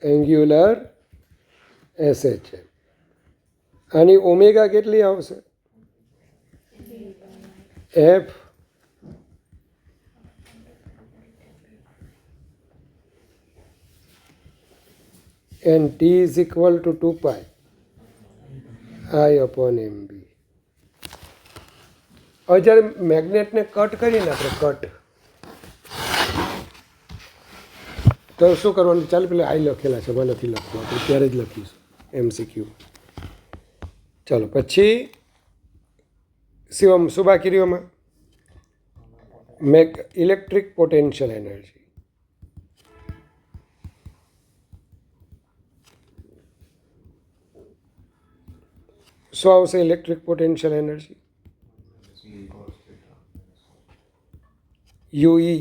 એંગ્યુલર એસે છે. આની ઓમેગા કેટલી આવશે? F and T is equal to 2π I upon MB. હવે જ્યારે મેગ્નેટને કટ કરીને આપણે કટ, તો શું કરવાનું? ચાલ, પેલા આઈ લખેલા છે, એમાં નથી લખવું, આપણે ત્યારે જ લખીશું MCQ. ચાલો, પછી શિવમ શું બાકી રહ્યું આમાં? Electric potential energy. શું આવશે electric potential energy? UE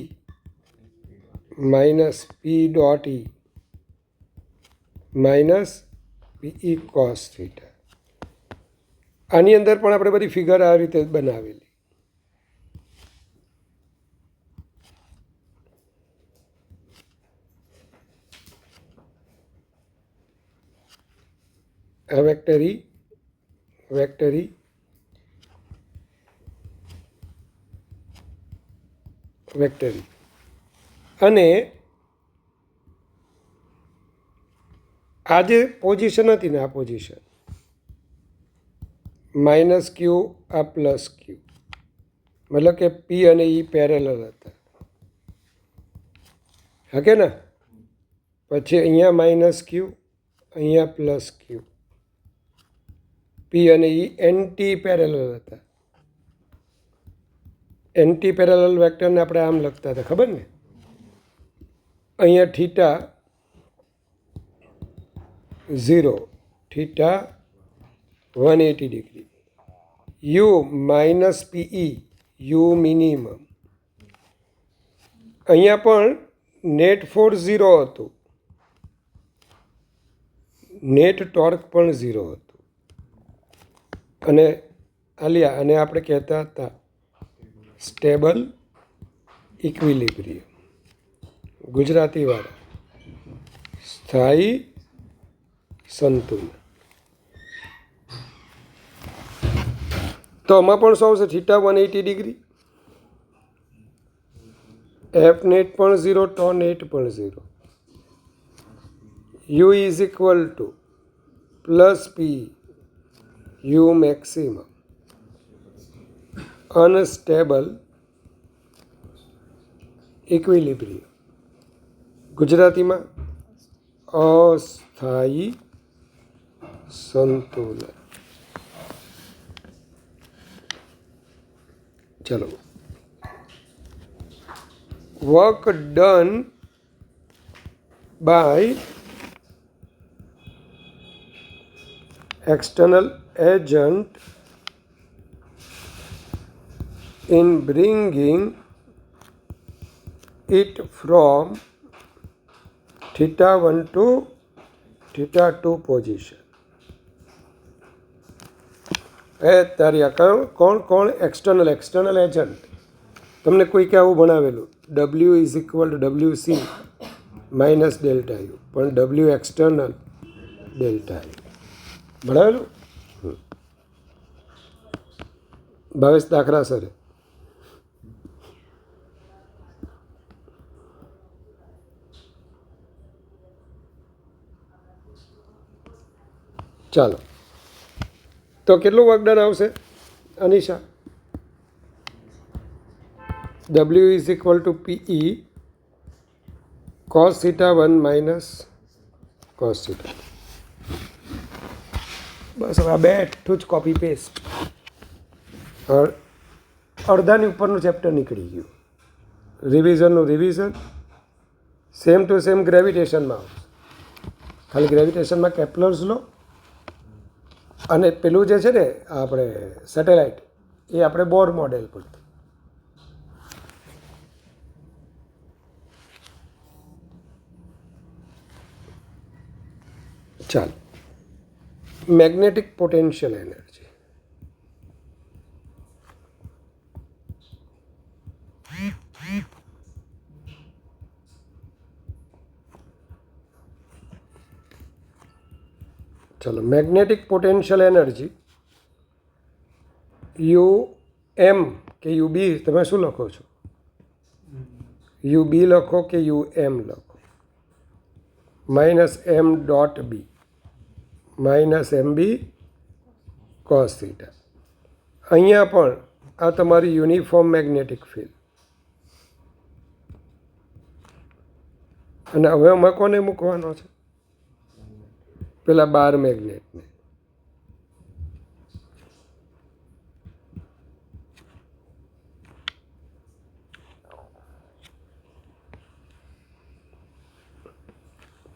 minus P dot E minus PE cos theta. આની અંદર પણ આપણે બધી ફિગર આ રીતે બનાવેલી. આ વેક્ટરી અને આ જે પોઝિશન હતી ને, આ પોઝિશન માઇનસ ક્યુ આ પ્લસ ક્યુ, મતલબ કે પી અને ઈ પેરેલલ હતા, હા કે ને? પછી અહીંયા માઇનસ ક્યુ, અહીંયા પ્લસ ક્યુ, પી અને ઈ એન્ટી પેરેલલ હતા. એન્ટી પેરેલલ વેક્ટરને આપણે આમ લખતા હતા, ખબર ને? અહીંયા theta 0, theta 180 degree. You minus PE, you minimum. અહીંયા પણ નેટ ફોર્સ 0 હતું, નેટ ટોર્ક પણ 0 હતું. અને આલિયા અને આપણે કહેતા હતા સ્ટેબલ ઇક્વિલિબ્રિયમ, ગુજરાતીવાળા સ્થાયી સંતુલન. તો આમાં પણ શું આવશે? થીટા 180 ડિગ્રી, એફ નેટ પણ 0, ટો નેટ પણ 0. U is equal to plus P U maximum unstable equilibrium, ગુજરાતીમાં અસ્થાયી સંતુલન. ચલો, work done by external agent in bringing it from theta 1 to theta 2 position. તારી કોણ એક્સટર્નલ એજન્ટ? તમને કોઈકે આવું ભણાવેલું, W is equal to WC minus delta U, પણ ડબલ્યુ એક્સટર્નલ ડેલ્ટા યુ ભણાવેલું. ભાવેશ દાખરા સરે. ચાલો, તો કેટલું વર્કડન આવશે Anisha? W is equal to PE cos theta 1 minus cos theta. બસ હવે આ બેઠું જ કોપી પેસ્ટ. અડધાની ઉપરનું ચેપ્ટર નીકળી ગયું. રિવિઝનનું રિવિઝન, સેમ ટુ સેમ ગ્રેવિટેશનમાં આવશે. ખાલી ગ્રેવિટેશનમાં કેપ્લર્સ લો, અને પેલું જે છે ને આપણે સેટેલાઇટ, એ આપણે બોર મોડેલ પરથી. ચાલો, મેગ્નેટિક પોટેન્શિયલ એનર્જી. ચલો, મેગ્નેટિક પોટેન્શિયલ એનર્જી યુ એમ કે યુ બી, તમે શું લખો છો? યુ બી લખો કે યુ એમ લખો? Minus M dot B minus M B cos theta. અહીંયા પણ આ તમારી યુનિફોર્મ મેગ્નેટિક ફિલ્ડ. અને હવે આમાં કોને મૂકવાનો છે? પેલા બાર મેગ્નેટને.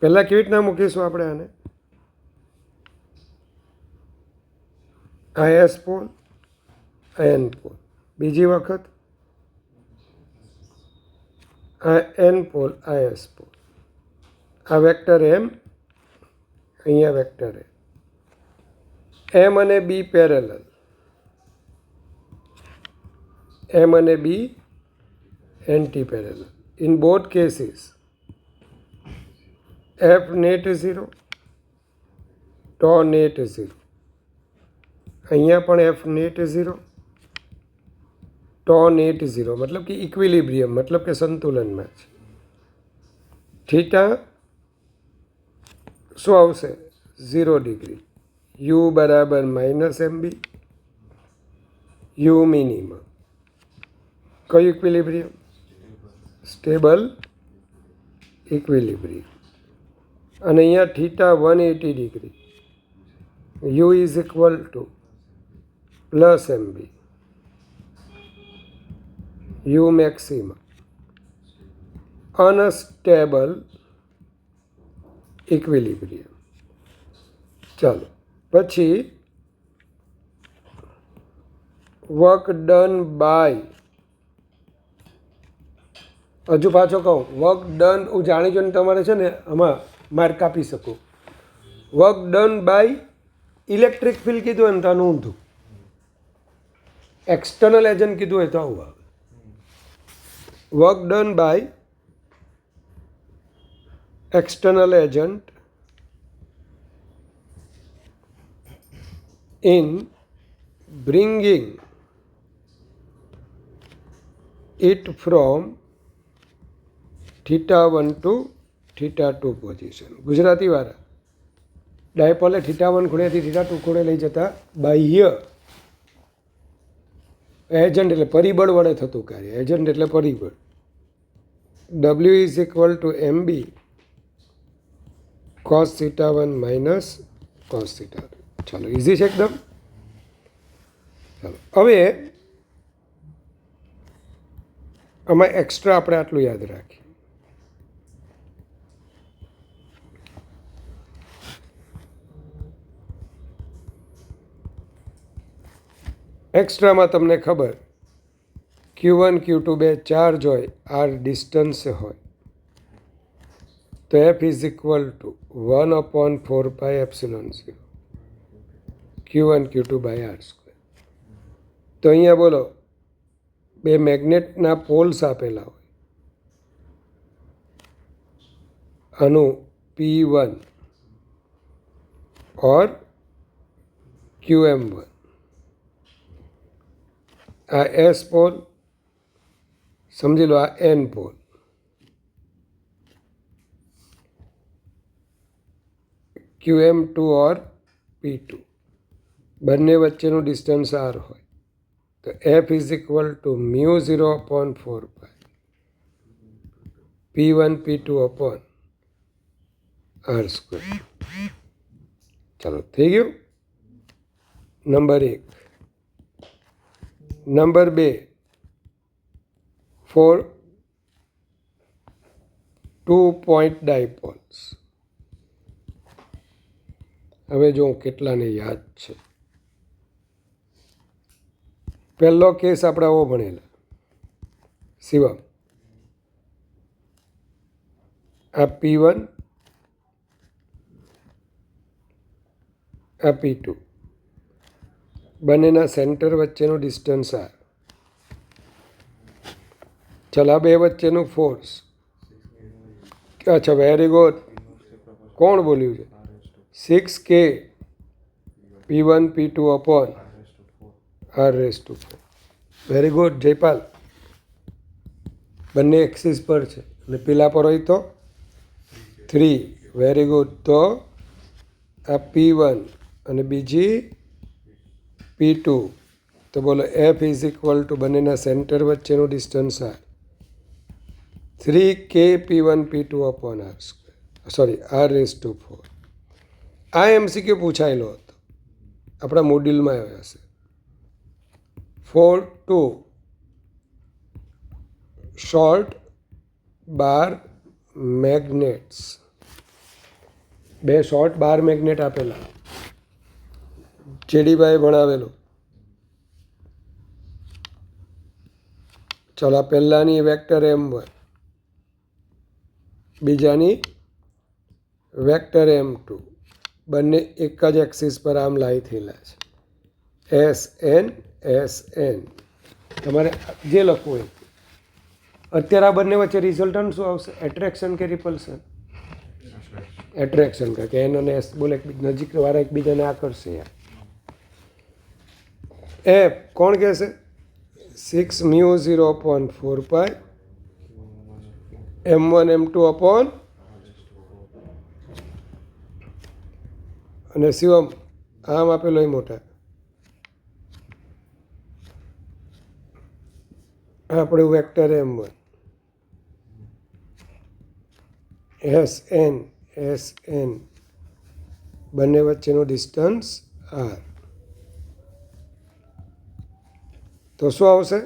પહેલાં કેવી રીતના મૂકીશું આપણે આને? આ એસ પોલ, આ એન પોલ. બીજી વખત આ એન પોલ, આ એસ પોલ. આ વેક્ટર એમ, અહીંયા વેક્ટર એમ અને બી પેરેલલ, એમ અને B antiparallel. In both cases F net 0, tau net 0. અહીંયા પણ એફ નેટ 0, ટો નેટ 0, મતલબ કે ઇક્વિલિબ્રિયમ, મતલબ કે સંતુલનમાં છે. થીટા શું આવશે? 0 ડિગ્રી. યુ બરાબર minus M B, U minimum. કયું ઇક્વિલિબ્રિયમ? Stable equilibrium. અને અહીંયા theta 180 degree, U is equal to plus M B, U maximum unstable equilibrium. ચાલો, પછી વર્ક ડન બાય, હજુ પાછો કહું, વર્ક ડન હું જાણી જોઈને તમારે છે ને આમાં માર્ક આપી શકું. Work done by electric field કીધું હોય ને તો આનું ઊંધું, એક્સટર્નલ એજન્ટ કીધું હોય તો આવું આવે. Work done by external agent in bringing it from θ1 to θ2 position. ગુજરાતીવાળા ડાયપોલે θ1 ખૂણેથી θ2 ખૂણે લઈ જતા બાહ્ય એજન્ટ એટલે પરિબળ વડે થતું કાર્ય. એજન્ટ એટલે પરિબળ. W is equal to MB cos θ1 minus cos θ2. ચાલો ઇઝી છે એકદમ. ચાલો હવે આમાં એક્સ્ટ્રા આપણે આટલું યાદ રાખીએ. એક્સ્ટ્રામાં તમને ખબર Q1 Q2 બે ચાર્જ હોય, R ડિસ્ટન્સ હોય તો F is equal to 1/4πε0 Q1 Q2 by R square. તો અહીંયા બોલો બે મેગ્નેટના પોલ્સ આપેલા હોય, આનું P1 ઓર QM1, આ S પોલ સમજી લો, આ N પોલ. QM2 ઓર P2 બંને વચ્ચેનું ડિસ્ટન્સ R હોય તો F is equal to μ0/4π P1 P2 upon R square. ચાલો થઈ ગયું number 1. Number 2, for 2 point dipoles. હવે જો કેટલાને યાદ છે. પહેલો કેસ આપણે આવો ભણેલા, શિવમ. આ P1 આ P2 બંનેના સેન્ટર વચ્ચેનું ડિસ્ટન્સ R. ચાલ આ બે વચ્ચેનું ફોર્સ. અચ્છા વેરી ગુડ. કોણ બોલ્યું છે? 6K P1 P2 upon R⁴. Very good Jaipal. બંને એક્સિસ પર છે અને પેલા પર હોય તો 3. Very good. તો આ P1 અને બીજી P2. તો બોલો F ઇઝ ઇક્વલ ટુ બંનેના સેન્ટર વચ્ચેનું distance R 3K P1 P2 upon R square, sorry R⁴. આ MCQ પૂછાયેલો હતો આપણા મોડ્યુલમાં આવ્યા હશે. ફોર 2 શોર્ટ બાર મેગ્નેટ્સ, બે શોર્ટ બાર મેગ્નેટ આપેલા, જેડીભાઈ ભણાવેલું. ચાલો આ પહેલાંની વેક્ટર M1, બીજાની વેક્ટર M2, બંને એક જ એક્સિસ પર આમ લાઈ થયેલા છે. SN SN તમારે જે લખવું હોય. અત્યારે આ બંને વચ્ચે રિઝલ્ટન્ટ શું આવશે? એટ્રેક્શન કે રિપલ્શન? એટ્રેક્શન, કારણ કે N અને S બોલે નજીક વાળા એકબીજાને આકર્ષે. યાર F કોણ કહેશે? 6μ0/4π M1 M2 અપોન, અને શિવમ આમ આપેલો એ મોટા, આપણું વેક્ટર M1 SN SN બંને વચ્ચેનો ડિસ્ટન્સ R. તો શું આવશે?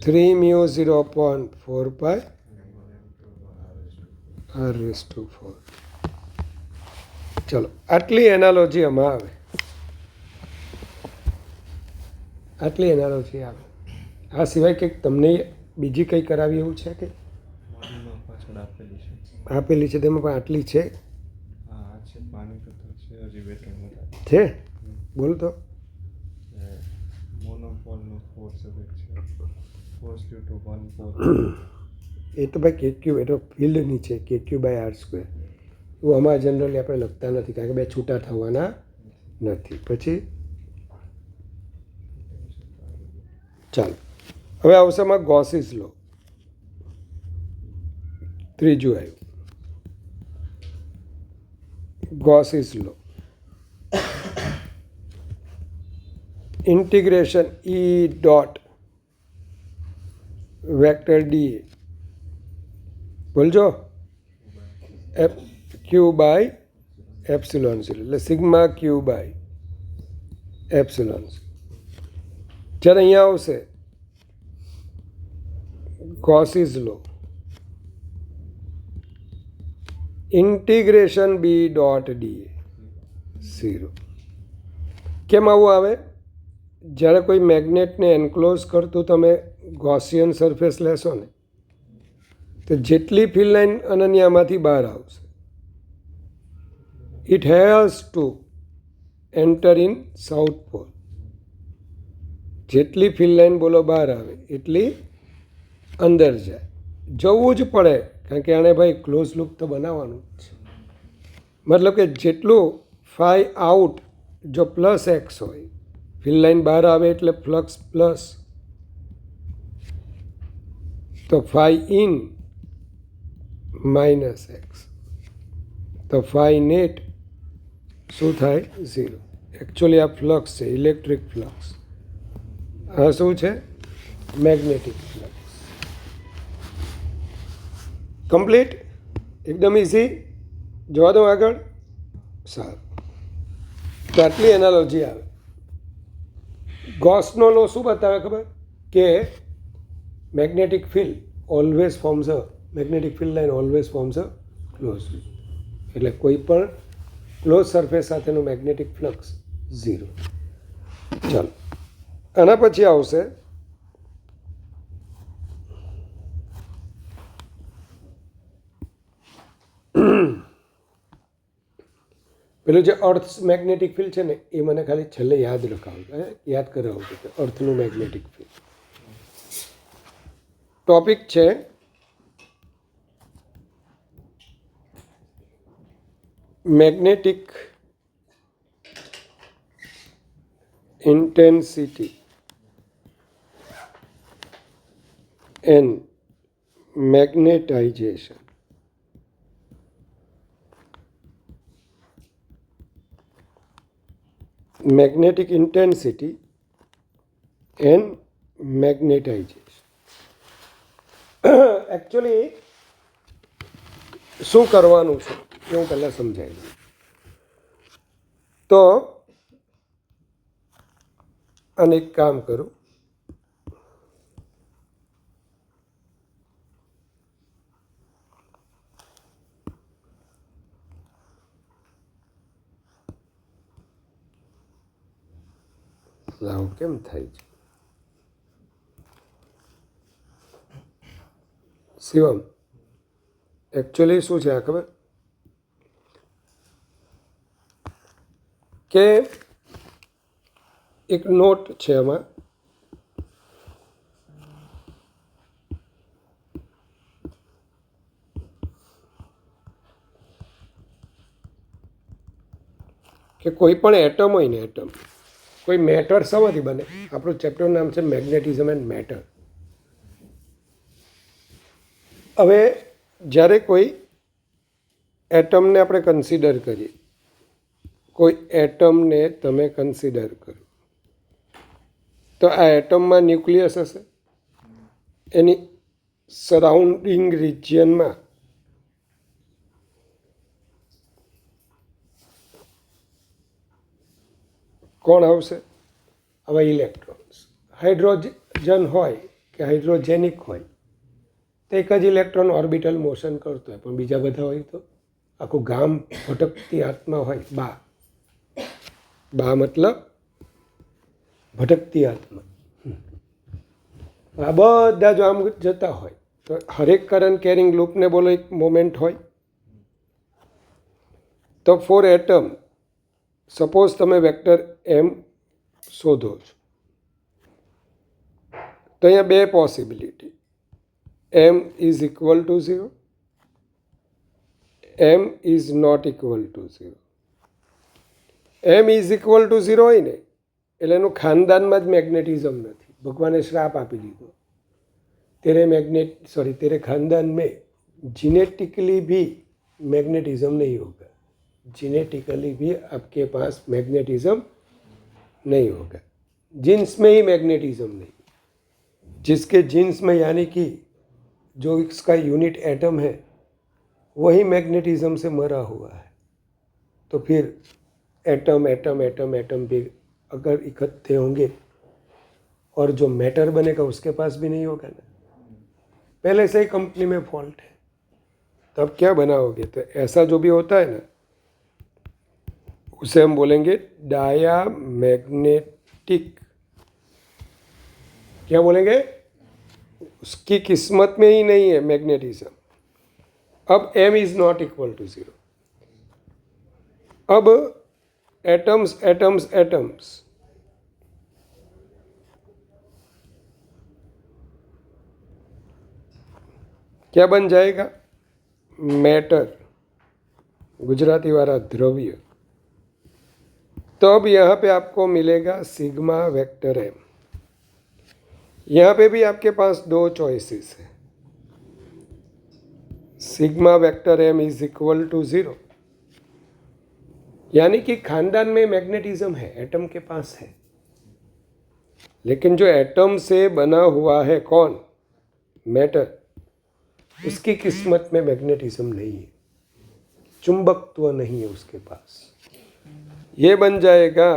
3μ0/4π R⁴. ચલો આટલી એનાલોજી આમાં આવે. આટલી એનાલોજી આવે. આ સિવાય કંઈક તમને બીજી કંઈ કરાવી એવું છે કે મોડલમાં પાછળ આપેલી છે. આપેલી છે તેમાં પણ આટલી છે હા આ છે પાણી કરતાં છે હજી 2-3 વધારે છે? બોલ તો. મોનોપોલનો ફોર્સ અવેક છે ફોર્સ ડ્યુ ટુ 1 પોલ. એ તો ભાઈ KQ એ તો ફિલ્ડની છે, KQ/R². એવું આમાં જનરલી આપણે લખતા નથી કારણ કે બે છૂટા થવાના નથી. પછી ચાલો હવે આવશે આમાં ગોસીસ લો. ત્રીજું આવ્યું Gauss's law. Integration E dot vector D બોલજો Q/ε0 એટલે સિગ્મા Q/ε0. જ્યારે અહીંયા આવશે Gauss's law integration B dot D 0. કેમ આવું આવે? જ્યારે કોઈ મેગ્નેટને એન્ક્લોઝ કરતું તમે ગોસિયન સરફેસ લેશો ને તો જેટલી ફિલ્ડ લાઇન અનન્યામાંથી બહાર આવશે it has to enter in south pole. જેટલી ફિલ્ડ લાઇન બોલો બહાર આવે એટલી અંદર જાય. જવું જ પડે કારણ કે આને ભાઈ ક્લોઝ લૂપ તો બનાવવાનું જ છે. મતલબ કે જેટલું ફાઈ આઉટ જો +x હોય ફિલ્ડ લાઇન બહાર આવે એટલે ફ્લક્સ પ્લસ, તો ફાઈ ઇન -x, તો ફાઈ નેટ શું થાય? 0. એકચ્યુઅલી આ ફ્લક્સ છે, ઇલેક્ટ્રિક ફ્લક્સ. આ શું છે? Magnetic flux. કમ્પ્લીટ? એકદમ ઇઝી. જોવા દો આગળ. સારું, તો આટલી એનાલોજી આવે. ગોસનો લો શું બતાવે ખબર? કે magnetic field always forms a magnetic field line always forms a close loop. એટલે કોઈ પણ ક્લોઝ સરફેસ સાથેનું મેગ્નેટિક ફ્લક્સ 0. ચાલો આના પછી આવશે પેલું જે અર્થ મેગ્નેટિક ફિલ્ડ છે ને એ મને ખાલી છેલ્લે યાદ રખાવજો, યાદ કરાવજો કે અર્થનું મેગ્નેટિક ફિલ્ડ. ટોપિક છે magnetic intensity and magnetization. Magnetic intensity and magnetization. Actually શું કરવાનું છે એ હું પહેલાં સમજાવી દઉં. તો અને એક કામ કરું, આવું કેમ થાય છે? શિવમ, એકચ્યુઅલી શું છે આ ખબર? કે એક નોટ છે એમાં કે કોઈ પણ એટમ હોય ને, એટમ કોઈ મેટર શામાંથી બને? આપણું ચેપ્ટરનું નામ છે મેગ્નેટિઝમ એન્ડ મેટર. હવે જ્યારે કોઈ એટમને આપણે કન્સિડર કરીએ, કોઈ એટમને તમે કન્સિડર કરો તો આ એટમમાં ન્યુક્લિયસ હશે, એની સરાઉન્ડિંગ રિજિયનમાં કોણ આવશે? હવે ઇલેક્ટ્રોન્સ. હાઇડ્રોજન હોય કે હાઇડ્રોજેનિક હોય તો એક જ ઇલેક્ટ્રોન ઓર્બિટલ મોશન કરતો હોય, પણ બીજા બધા હોય તો આખું ગામ ભટકતી આત્મા હોય. બા મતલબ ભટકતી આત્મા. આ બધા જો આમ જતા હોય તો હરેક કરંટ કેરિંગ લૂપને બોલો એક મોમેન્ટ હોય. તો ફોર એટમ સપોઝ તમે વેક્ટર એમ શોધો છો તો અહીંયા બે possibility, M is equal to 0, M is not equal to 0. M is equal to 0 હોય ને એટલે એનું ખાનદાનમાં જ મેગ્નેટિઝમ નથી, ભગવાને શ્રાપ આપી દીધો. तेरे खानदान में जीनेटिकली भी मैग्नेटिज्म नहीं होगा, जीनेटिकली भी आपके पास मैग्नेटिज्म नहीं होगा, जीन्स में ही मैग्नेटिज्म नहीं. जिसके जीन्स में यानी कि जो इसका यूनिट एटम है वही मैग्नेटिज्म से मरा हुआ है, तो फिर एटम एटम एटम एटम भी अगर इकट्ठे होंगे और जो मैटर बनेगा उसके पास भी नहीं होगा ना. पहले से ही कंपनी में फॉल्ट है, तब क्या बनाओगे? तो ऐसा जो भी होता है ना उसे हम बोलेंगे डायामैग्नेटिक. क्या बोलेंगे? उसकी किस्मत में ही नहीं है मैग्नेटिज्म. अब m is not equal to 0. अब एटम्स एटम्स एटम्स क्या बन जाएगा? मैटर, गुजराती वाला द्रव्य. तो अब यहाँ पे आपको मिलेगा सिग्मा वेक्टर एम. यहाँ पे भी आपके पास दो चॉइसेस है. Sigma vector M is equal to 0, यानी कि खानदान में मैग्नेटिज्म है, एटम के पास है, लेकिन जो एटम से बना हुआ है कौन? मैटर, उसकी किस्मत में मैग्नेटिज्म नहीं है, चुंबकत्व नहीं है उसके पास. ये बन जाएगा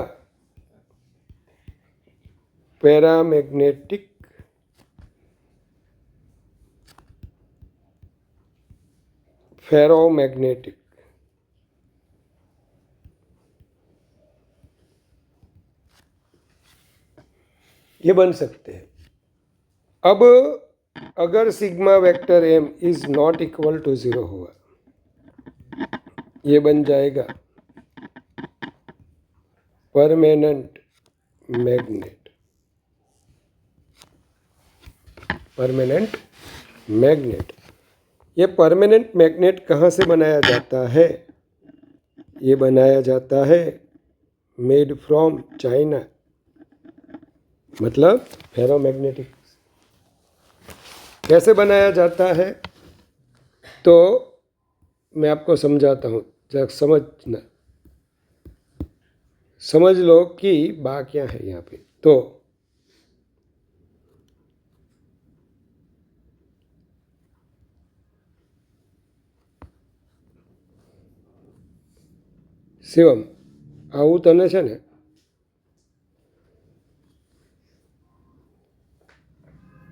पैरामैग्नेटिक फेरोमैग्नेटिक. ये बन सकते हैं. अब अगर sigma vector M is not equal to 0 हुआ, ये बन जाएगा परमानेंट मैग्नेट. Permanent magnet. ये परमानेंट मैग्नेट कहाँ से बनाया जाता है? ये बनाया जाता है मेड फ्रॉम चाइना, मतलब फेरोमैग्नेटिक. कैसे बनाया जाता है? तो मैं आपको समझाता हूँ, जरा समझना. समझ लो कि बा क्या है यहाँ पे. तो શિવમ, આવું તને છે ને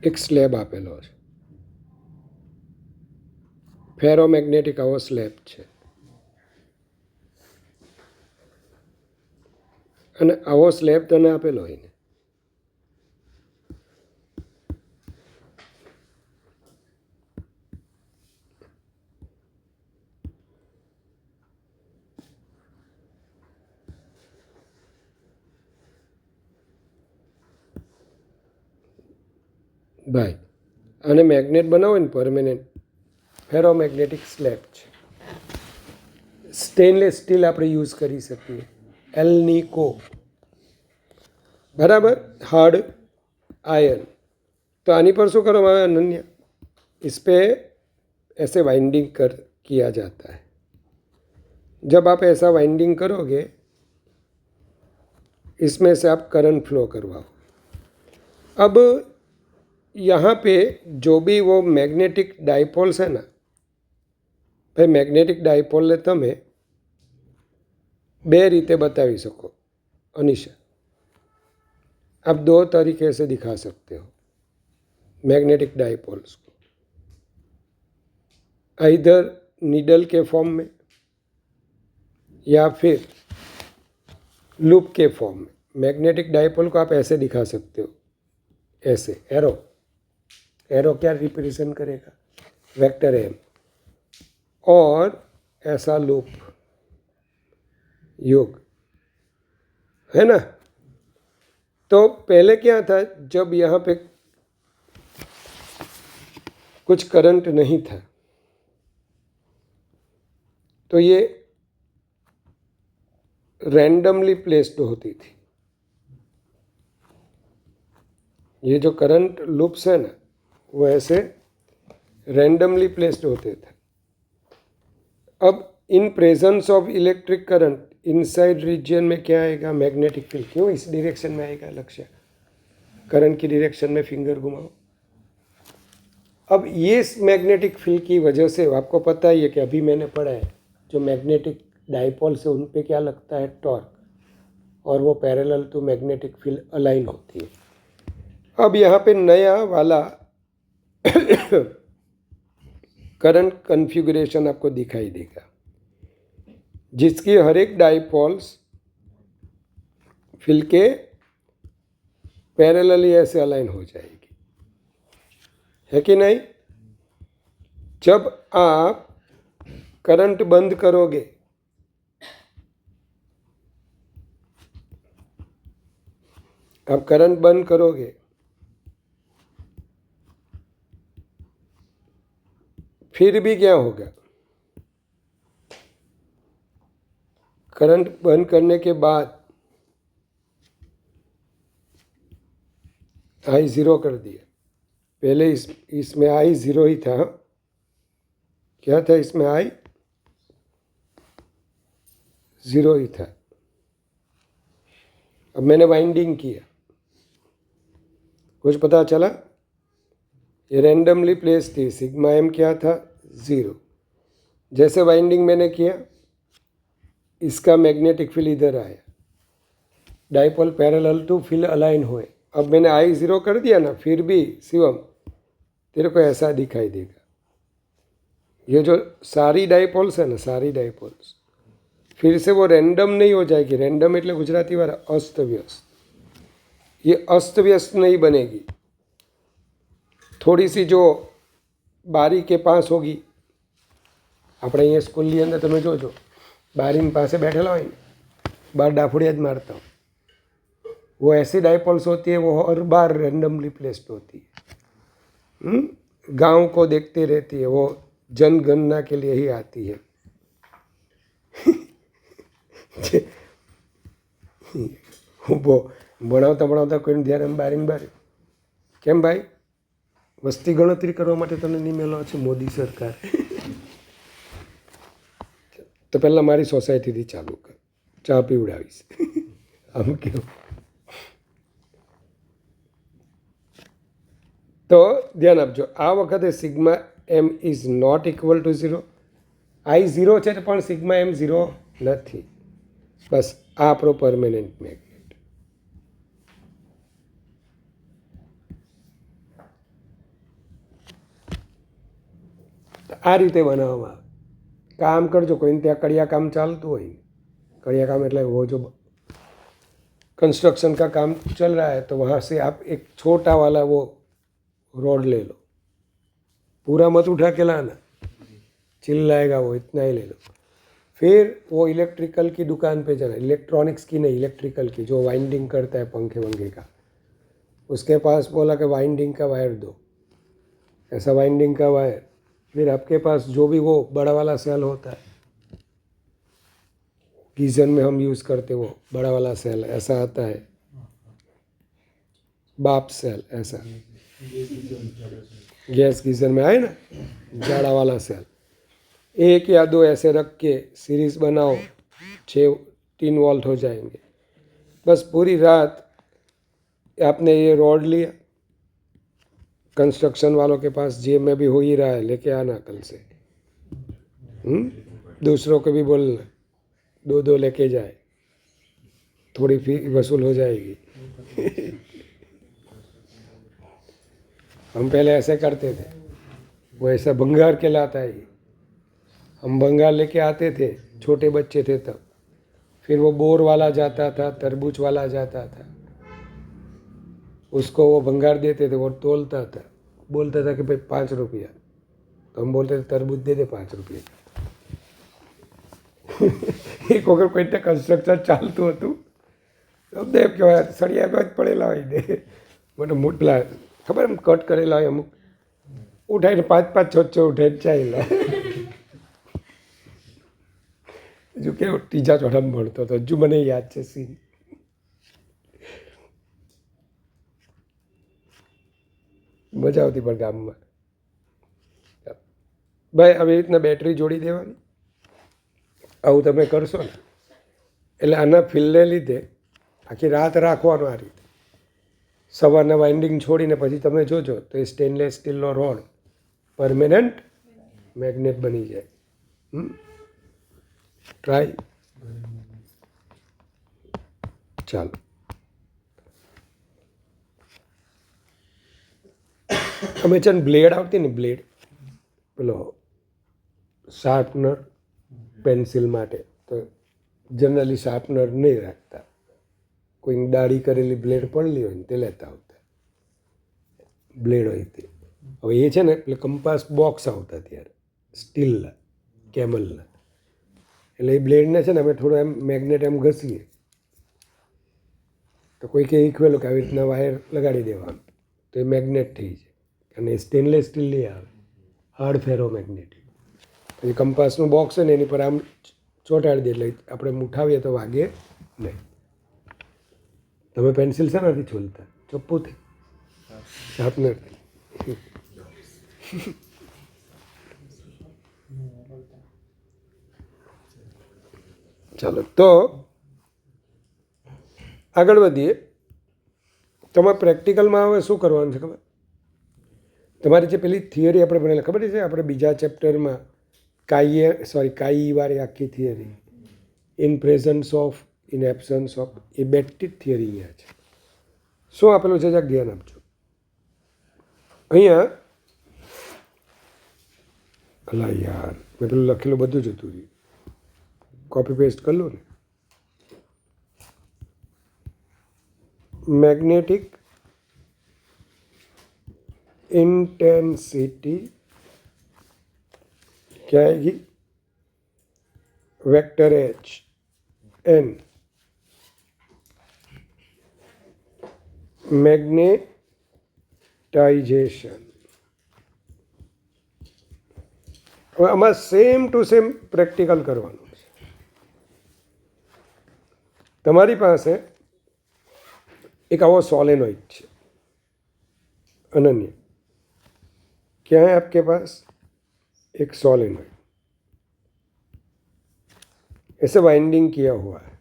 એક સ્લેબ આપેલો છે, ફેરોમેગ્નેટિક આવો સ્લેબ છે, અને આવો સ્લેબ તને આપેલો હોય ને ભાઈ, અને મેગ્નેટ બનાવો ને પરમેનન્ટ ફેરોમેગ્નેટિક સ્લેબ છે. સ્ટેનલેસ સ્ટીલ આપણે યુઝ કરી શકીએ, એલ્નિકો, बराबर, हार्ड आयरन. तो आनी पर शू करो अनन्या, इस पे ऐसे वाइंडिंग किया जाता है. जब आप ऐसा वाइंडिंग करोगे, इसमें से आप करंट फ्लो करवाओ. अब यहाँ पे जो भी वो मैग्नेटिक डायपोल्स है ना भाई, मैग्नेटिक डायपोल ने तमे बे रीते बतावी सको. अनिशा, आप दो तरीके से दिखा सकते हो मैग्नेटिक डायपोल्स को, इधर नीडल के फॉर्म में या फिर लूप के फॉर्म में. मैग्नेटिक डायपोल को आप ऐसे दिखा सकते हो, ऐसे एरो, एरो क्या रिप्रेजेंट करेगा, वेक्टर एम, और ऐसा लूप योग, है ना। तो पहले क्या था, जब यहाँ पे कुछ करंट नहीं था तो ये रैंडमली प्लेस्ड होती थी। ये जो करंट लूप्स है ना, वो ऐसे रैंडमली प्लेस्ड होते थे। अब in presence of electric current inside region में क्या आएगा, मैग्नेटिक फील्ड। क्यों इस डायरेक्शन में आएगा, लक्ष्य करंट की डायरेक्शन में फिंगर घुमाओ। अब ये मैग्नेटिक फील्ड की वजह से आपको पता ही है कि अभी मैंने पढ़ा है, जो मैग्नेटिक डाइपोल्स है उन पे क्या लगता है, टॉर्क, और वो parallel to magnetic field align होती है। अब यहाँ पे नया वाला करंट कन्फिगरेशन आपको दिखाई देगा, जिसकी हर एक डाइपोल्स फील्ड के पैरेलली ऐसे अलाइन हो जाएगी, है कि नहीं। जब आप करंट बंद करोगे, आप करंट बंद करोगे, फिर भी क्या होगा, करंट बंद करने के बाद आई ज़ीरो कर दिया। पहले इसमें आई ज़ीरो ही था, क्या था इसमें, आई ज़ीरो ही था। अब मैंने वाइंडिंग किया, कुछ पता चला, ये रैंडमली प्लेस थी, सिग्मा एम क्या था, 0। जैसे वाइंडिंग मैंने किया, इसका मैग्नेटिक फील्ड इधर आया, dipole parallel to field align हुए। अब मैंने आई ज़ीरो कर दिया ना, फिर भी शिवम तेरे को ऐसा दिखाई देगा। ये जो सारी डाइपोल्स है ना, सारी डाइपोल्स फिर से वो रैंडम नहीं हो जाएगी। रैंडम એટલે ગુજરાતી વાળા અસ્ત વ્યસ્ત, ये अस्त व्यस्त नहीं बनेगी। थोड़ी सी जो बारी के पास होगी, આપણે અહીંયા સ્કૂલની અંદર તમે જોજો, બારીની પાસે बैठेला હોય बार डाफड़िया ज मारता हो, वो ऐसी डाइपोल्स होती है, वो हर बार रैंडमली प्लेस्ड होती है। गांव को देखती रहती है, वो जनगणना के लिए ही आती है। वो ભણાવતા ભણાવતા કોઈને ધ્યાન બારીને બારી, કેમ ભાઈ વસ્તી ગણતરી કરવા માટે તને નિમેલો છે મોદી સરકાર, તો પહેલાં મારી સોસાયટીથી ચાલુ કર, ચા પીવડાવીશ, આમ કેવું। તો ધ્યાન આપજો, આ વખતે sigma M is not equal to 0। I 0 છે પણ સિગ્મા એમ 0 નથી। બસ આ આપણો પરમેનન્ટ મેગ્નેટ। આ રીતે બનાવવામાં આવે। काम करजो, कोई ત્યાં कड़िया काम चालતું હોય, कड़िया काम એટલે वो जो कंस्ट्रक्शन का काम चल रहा है, तो वहाँ से आप एक छोटा वाला वो रोड ले लो, पूरा मत उठा के लाना, चिल्लाएगा वो, इतना ही ले लो। फिर वो इलेक्ट्रिकल की दुकान पे जाना, इलेक्ट्रॉनिक्स की नहीं, इलेक्ट्रिकल की, जो वाइंडिंग करता है पंखे वंखे का, उसके पास बोला कि वाइंडिंग का वायर दो, ऐसा वाइंडिंग का वायर। फिर आपके पास जो भी वो बड़ा वाला सेल होता है, गीजर में हम यूज़ करते वो बड़ा वाला सेल ऐसा आता है, बाप सेल ऐसा, गैस गीजर में आए ना, जाड़ा वाला सेल, एक या दो ऐसे रख के सीरीज बनाओ, 3 वोल्ट हो जाएंगे। बस पूरी रात आपने ये रोड लिया, कंस्ट्रक्शन वालों के पास जेब में भी हो ही रहा है, लेके आना कल से। दूसरों को भी बोलना 2-2 लेके जाए, थोड़ी फी वसूल हो जाएगी। हम पहले ऐसे करते थे, वो ऐसा भंगार के लाता है, हम भंगार लेके आते थे, छोटे बच्चे थे तब। फिर वो बोर वाला जाता था, तरबूज वाला जाता था, उसको वो भंगार देते थे, वो तोलता था, बोलता था कि भाई 5 रुपया, तो हम बोलते थे तरबूज दे दे 5 रुपये. એક વખત કોઈ રીતે કન્સ્ટ્રક્શન ચાલતું હતું, અમને એમ કહેવાય સળિયામાં જ પડેલા હોય ને, મને મોટલા ખબર એમ કટ કરેલા હોય અમુક, ઉઠાઈને 5-5, 6-6 ઉઠાઈને ચાલ્યા. હજુ કેવું ત્રીજા ચોથામાં ભણતો હતો, હજુ મને યાદ છે સીન. મજા આવતી પણ ગામમાં. ભાઈ આવી રીતના બેટરી જોડી દેવાની, આવું તમે કરશો ને એટલે આના ફિલ્ડને લીધે આખી રાત રાખવાનો આ રીતે. સવારના વાઇન્ડિંગ છોડીને પછી તમે જોજો તો એ સ્ટેનલેસ સ્ટીલનો રોડ પરમેનન્ટ મેગ્નેટ બની જાય. ટ્રાય. ચાલો, અમે છે ને બ્લેડ આવતી ને, બ્લેડ પેલો શાર્પનર પેન્સિલ માટે, તો જનરલી શાર્પનર નહીં રાખતા, કોઈ દાઢી કરેલી બ્લેડ પડેલી હોય ને તે લેતા આવતા બ્લેડ હોય તે. હવે એ છે ને એટલે કંપાસ બોક્સ આવતા ત્યારે સ્ટીલના, કેમલના, એટલે એ બ્લેડને છે ને અમે થોડું એમ મેગ્નેટ એમ ઘસીએ તો કોઈ કે ઇક્વેલું કે આવી રીતના વાયર લગાડી દેવાનું તો એ મેગ્નેટ થઈ જાય. અને સ્ટેનલેસ સ્ટીલ નહીં આવે, હાર્ડ ફેરો મેગ્નેટિક. પછી કંપાસનું બોક્સ હોય ને એની પર આમ ચોંટાડી દે એટલે આપણે ઉઠાવીએ તો વાગે નહીં. તમે પેન્સિલ શાનાથી છોલતા? ચપ્પુથી? શાર્પનરથી? ચાલો તો આગળ વધીએ. તમારે પ્રેક્ટિકલમાં હવે શું કરવાનું છે ખબર? તમારી જે પેલી થિયરી આપણે ભણેલા ખબર છે, આપણે બીજા ચેપ્ટરમાં કાઈ વાળી આખી theory, in presence of, in absence of, A Beti theory અહીંયા છે. શું આપેલું છે જ્યાં ધ્યાન આપજો. અહીંયા અલા યાર મેં પેલું લખેલું બધું જ હતું, કોપી પેસ્ટ કરી લો ને. મેગ્નેટિક इंटेंसिटी क्या आएगी? Vector H N magnetization. હવે આમાં સેમ ટુ સેમ પ્રેક્ટિકલ કરવાનું છે. તમારી પાસે એક આવો સોલેનોઇડ છે अनन्य. क्या है आपके पास? एक सोलेनोइड, ऐसे वाइंडिंग किया हुआ है,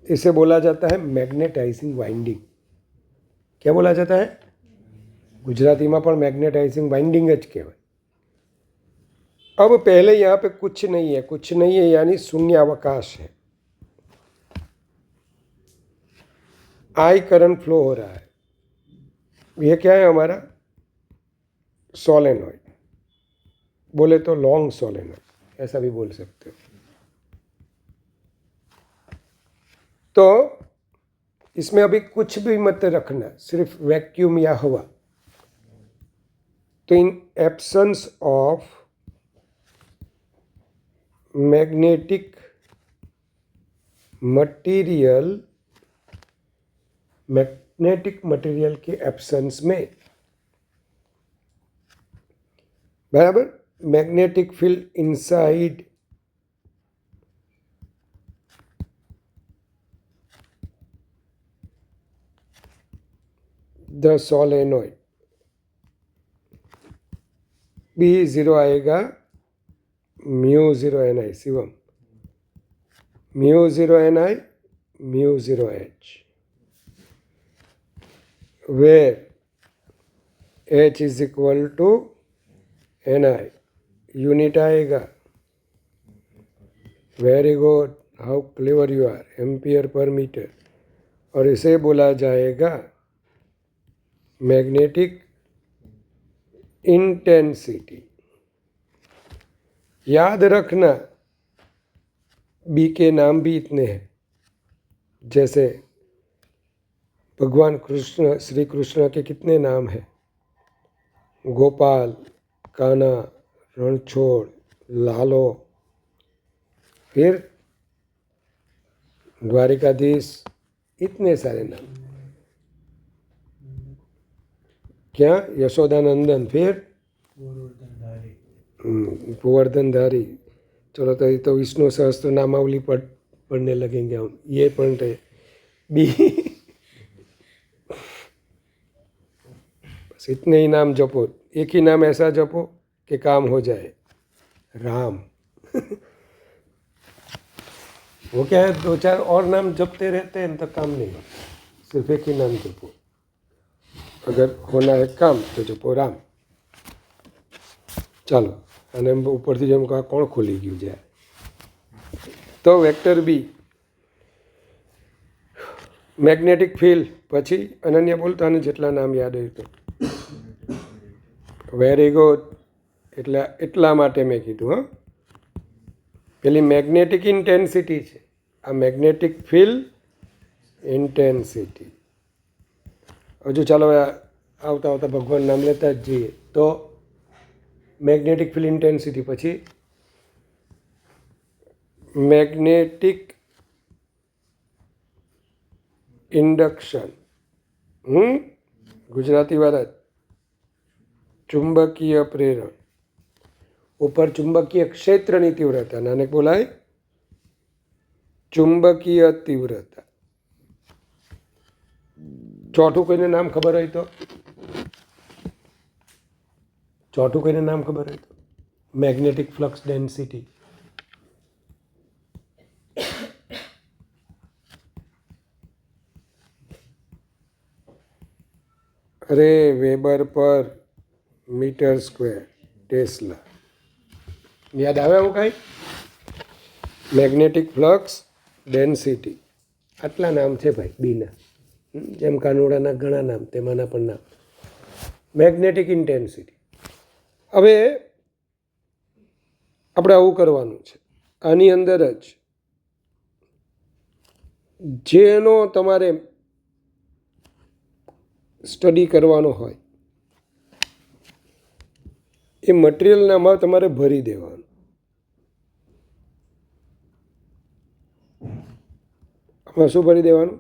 इसे बोला जाता है मैग्नेटाइजिंग वाइंडिंग. क्या बोला जाता है? गुजराती में पर मैग्नेटाइजिंग वाइंडिंग ज कहवाय. अब पहले यहाँ पे कुछ नहीं है, कुछ नहीं है यानी शून्य अवकाश है. आई करंट फ्लो हो रहा है. ये क्या है हमारा? सोलेनॉइड. बोले तो लॉन्ग सोलेनॉइड, ऐसा भी बोल सकते हो. तो इसमें अभी कुछ भी मत रखना, सिर्फ वैक्यूम या हवा. तो in absence of magnetic material, magnetic material के एब्सेंस में, बराबर, magnetic field inside the solenoid, B0 आएगा μ0 ni. Shivam, μ0 ni, μ0 h, where h is equal to ni. Unit आएगा. Very good, how clever you are. Ampere per metre. और इसे बोला जाएगा मैग्नेटिक इंटेंसिटी. याद रखना बी के नाम भी इतने हैं, जैसे भगवान कृष्ण श्री कृष्ण के कितने नाम हैं? गोपाल, कान्हा, रणछोड़, लालो, फिर द्वारिकाधीश, इतने सारे नाम। क्या? यशोदानंदन, फिर गोवर्धनधारी। चलो तो ये तो विष्णु सहस्त्र नामावली पढ़ने लगेंगे हम, ये पढ़ रहे बी। बस इतने ही नाम जपो, एक ही नाम ऐसा जपो कि काम हो जाए, राम। वो क्या है, दो चार और नाम जपते रहते हैं तो काम नहीं होता, सिर्फ एक ही नाम जपो। अगर होना है काम तो जपो राम। ચાલો, અને ઉપરથી જેમ કહા કોણ ખોલી ગયું જાય. તો વેક્ટર બી મેગ્નેટિક ફિલ્ડ. પછી અનન્ય બોલતો અને જેટલા નામ યાદ હોય તો વેરી ગુડ. એટલે એટલા માટે મેં કીધું. હા, પેલી મેગ્નેટિક ઇન્ટેન્સિટી છે, આ મેગ્નેટિક ફિલ્ડ ઇન્ટેન્સિટી. હજુ ચાલો આવતા આવતા ભગવાન નામ લેતા જ જઈએ. તો મેગ્નેટિક ફિલ્ડ ઇન્ટેન્સિટી, પછી મેગ્નેટિક ઇન્ડક્શન, ગુજરાતી વાળા ચુંબકીય પ્રેરણ, ઉપર ચુંબકીય ક્ષેત્રની તીવ્રતા, નાને બોલાય ચુંબકીય તીવ્રતા. ચોથું કોઈને નામ ખબર હોય તો, ચોથું કોઈને નામ ખબર હોય તો મેગ્નેટિક ફ્લક્સ ડેન્સિટી. અરે વેબર પર મીટર સ્ક્વેર ટેસ્લા. યાદ આવે આવું કાંઈ? Magnetic flux density. આટલા નામ છે ભાઈ બીના, જેમ કાનોડાના ઘણા નામ, તેમાંના પણ નામ. Magnetic intensity. હવે આપણે આવું કરવાનું છે. આની અંદર જ જેનો તમારે સ્ટડી કરવાનો હોય એ મટીરિયલનામાં તમારે ભરી દેવાનું. આમાં શું ભરી દેવાનું?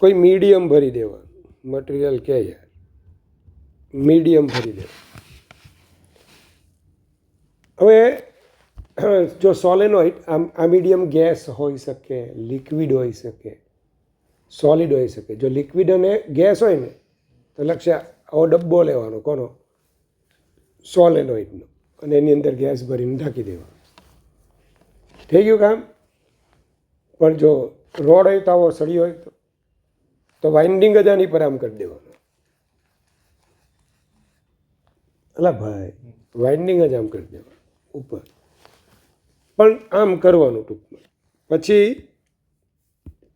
કોઈ મીડિયમ ભરી દેવાનું. મટીરિયલ કે યાર, મીડિયમ ભરી દેવાનું. હવે જો સોલેનોઇડ, આ મીડિયમ ગેસ હોઈ શકે, લિક્વિડ હોઈ શકે, સોલિડ હોઈ શકે. જો લિક્વિડ અને ગેસ હોય ને તો લક્ષ્ય આવો ડબ્બો લેવાનો, કોનો? સોલેનોઇડનો, અને એની અંદર ગેસ ભરીને ઢાંકી દેવાનો. થઈ ગયું કામ. પણ જો રોડ હોય તો આવો સળી હોય તો વાઇન્ડિંગ જ આની પર આમ કરી દેવાનું. અલા ભાઈ, વાઇન્ડિંગ જ આમ કરી દેવાનું ઉપર, પણ આમ કરવાનું ટૂંકમાં. પછી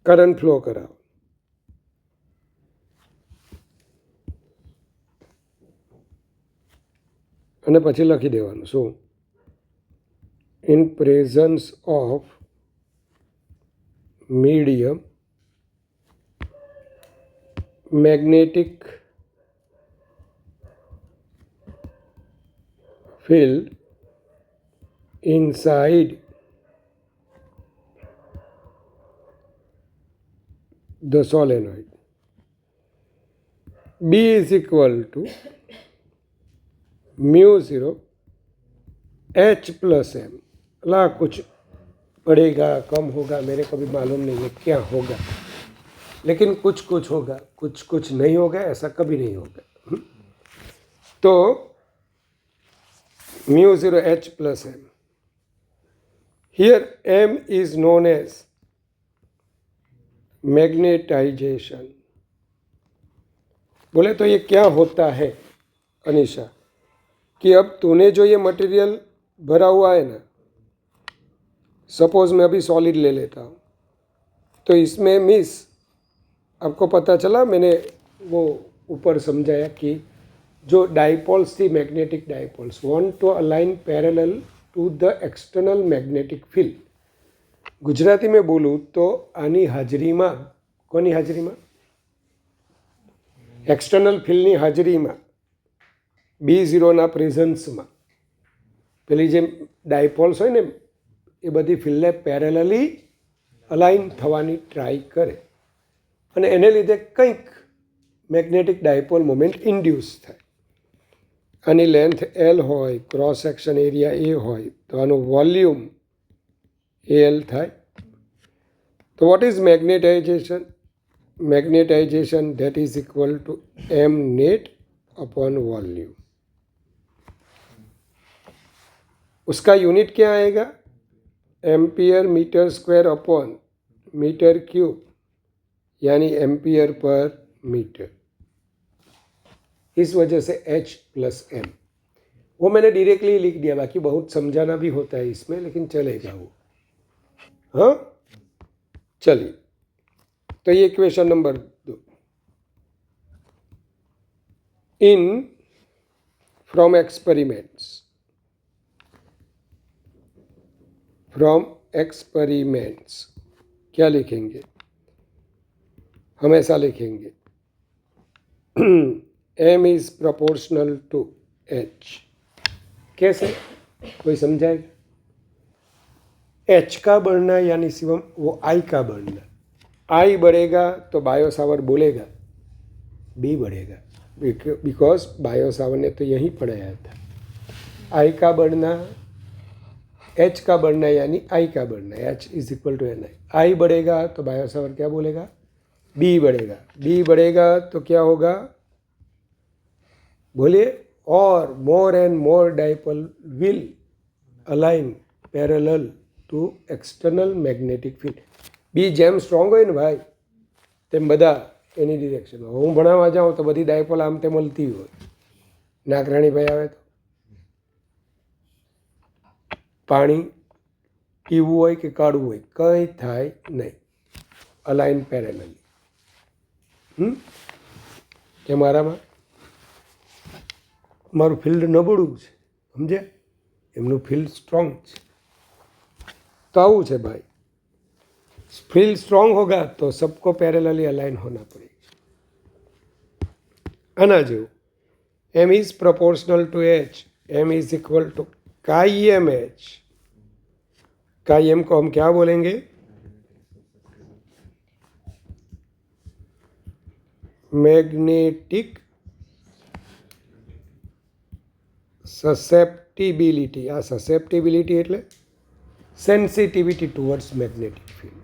કરંટ ફ્લો કરાવો. અને પછી લખી દેવાનું શું? In presence of medium magnetic field inside the solenoid, B is equal to mu 0 H plus M. ला कुछ बढ़ेगा कम होगा मेरे को भी मालूम नहीं है क्या होगा, लेकिन कुछ कुछ होगा, कुछ कुछ नहीं होगा, ऐसा कभी नहीं होगा. तो mu 0 H plus M. Here M is known as magnetization. बोले तो ये क्या होता है अनीशा? कि अब तूने जो ये मटेरियल भरा हुआ है ना, सपोज मैं अभी सॉलिड ले लेता हूँ, तो इसमें मिस आपको पता चला, मैंने वो ऊपर समझाया कि जो डाइपोल्स थी, magnetic dipoles want to align parallel to the external magnetic field. Gujarati में બોલું તો આની હાજરીમાં, કોની હાજરીમાં? એક્સટર્નલ ફિલ્ડની હાજરીમાં, B0ના પ્રેઝન્સમાં પેલી જે ડાયપોલ્સ હોય ને એ બધી ફિલ્ડને પેરેલલી અલાઇન થવાની ટ્રાય કરે અને એને લીધે કંઈક મેગ્નેટિક ડાયપોલ મોમેન્ટ ઇન્ડ્યુસ થાય. આની લેન્થ L હોય, ક્રોસ સેક્શન એરિયા A હોય તો આનું વોલ્યુમ AL થાય. તો what is magnetization? Magnetization that is equal to m net upon volume. उसका यूनिट क्या आएगा? Ampere metre square upon metre cube, यानी एम्पियर पर मीटर. इस वजह से H प्लस M. वो मैंने डायरेक्टली लिख दिया, बाकी बहुत समझाना भी होता है इसमें, लेकिन चलेगा वो. हाँ चलिए, तो ये question number 2. In from experiments, क्या लिखेंगे? हम ऐसा लिखेंगे M is proportional to H. कैसे? कोई समझाएगा? H का बढ़ना यानी शिवम वो I का बढ़ना. I बढ़ेगा तो बायो सावर बोलेगा, B बढ़ेगा, बिकॉज बायो सावर ने तो यहीं पढ़ाया था. I का बढ़ना, H का बढ़ना यानी I का बढ़ना, H is equal to NI. I बढ़ेगा तो बायो सावर क्या बोलेगा? B बढ़ेगा. B बढ़ेगा तो क्या होगा? बोलिए. और more and more dipole will align parallel to external magnetic field. B જેમ સ્ટ્રોંગ હોય ને ભાઈ તેમ બધા એની ડિરેક્શનમાં. હું ભણાવવા જાઉં તો બધી ડાયપોલ આમ તે મળતી હોય. નાગરાણીભાઈ આવે તો પાણી પીવું હોય કે કાઢવું હોય કંઈ થાય નહીં, અલાઇન પેરેલલી. કે મારામાં મારું ફિલ્ડ નબળું છે, સમજ્યા? એમનું ફિલ્ડ સ્ટ્રોંગ છે. તો આવું છે ભાઈ. फील्ड स्ट्रॉन्ग होगा तो सबको पैरेलली अलाइन होना पड़ेगा. आना जो M is proportional to H, M is equal to chi M H. Chi M को हम क्या बोलेंगे? Magnetic susceptibility. आ ससेप्टिबिलिटी एटले सेंसिटिविटी टुवर्ड्स मैग्नेटिक फील्ड.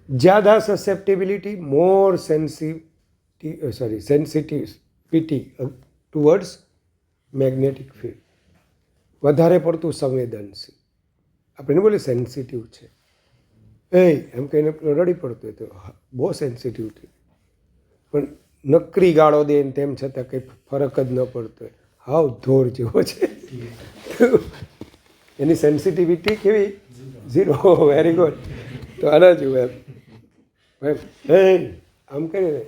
ज़्यादा susceptibility, more sensitivity towards magnetic field. વધારે પડતું સંવેદનશીલ. આપણે બોલે સેન્સિટિવ છે એમ કહીને રડી પડતું હોય તો બહુ સેન્સિટિવ થયું, પણ નકરી ગાળો દે ને તેમ છતાં કંઈ ફરક જ ન પડતો હોય, હાવ ધોર જેવો છે. એની સેન્સિટિવિટી કેવી? 0. Very good. તો આના જેવું એમ આમ કરીને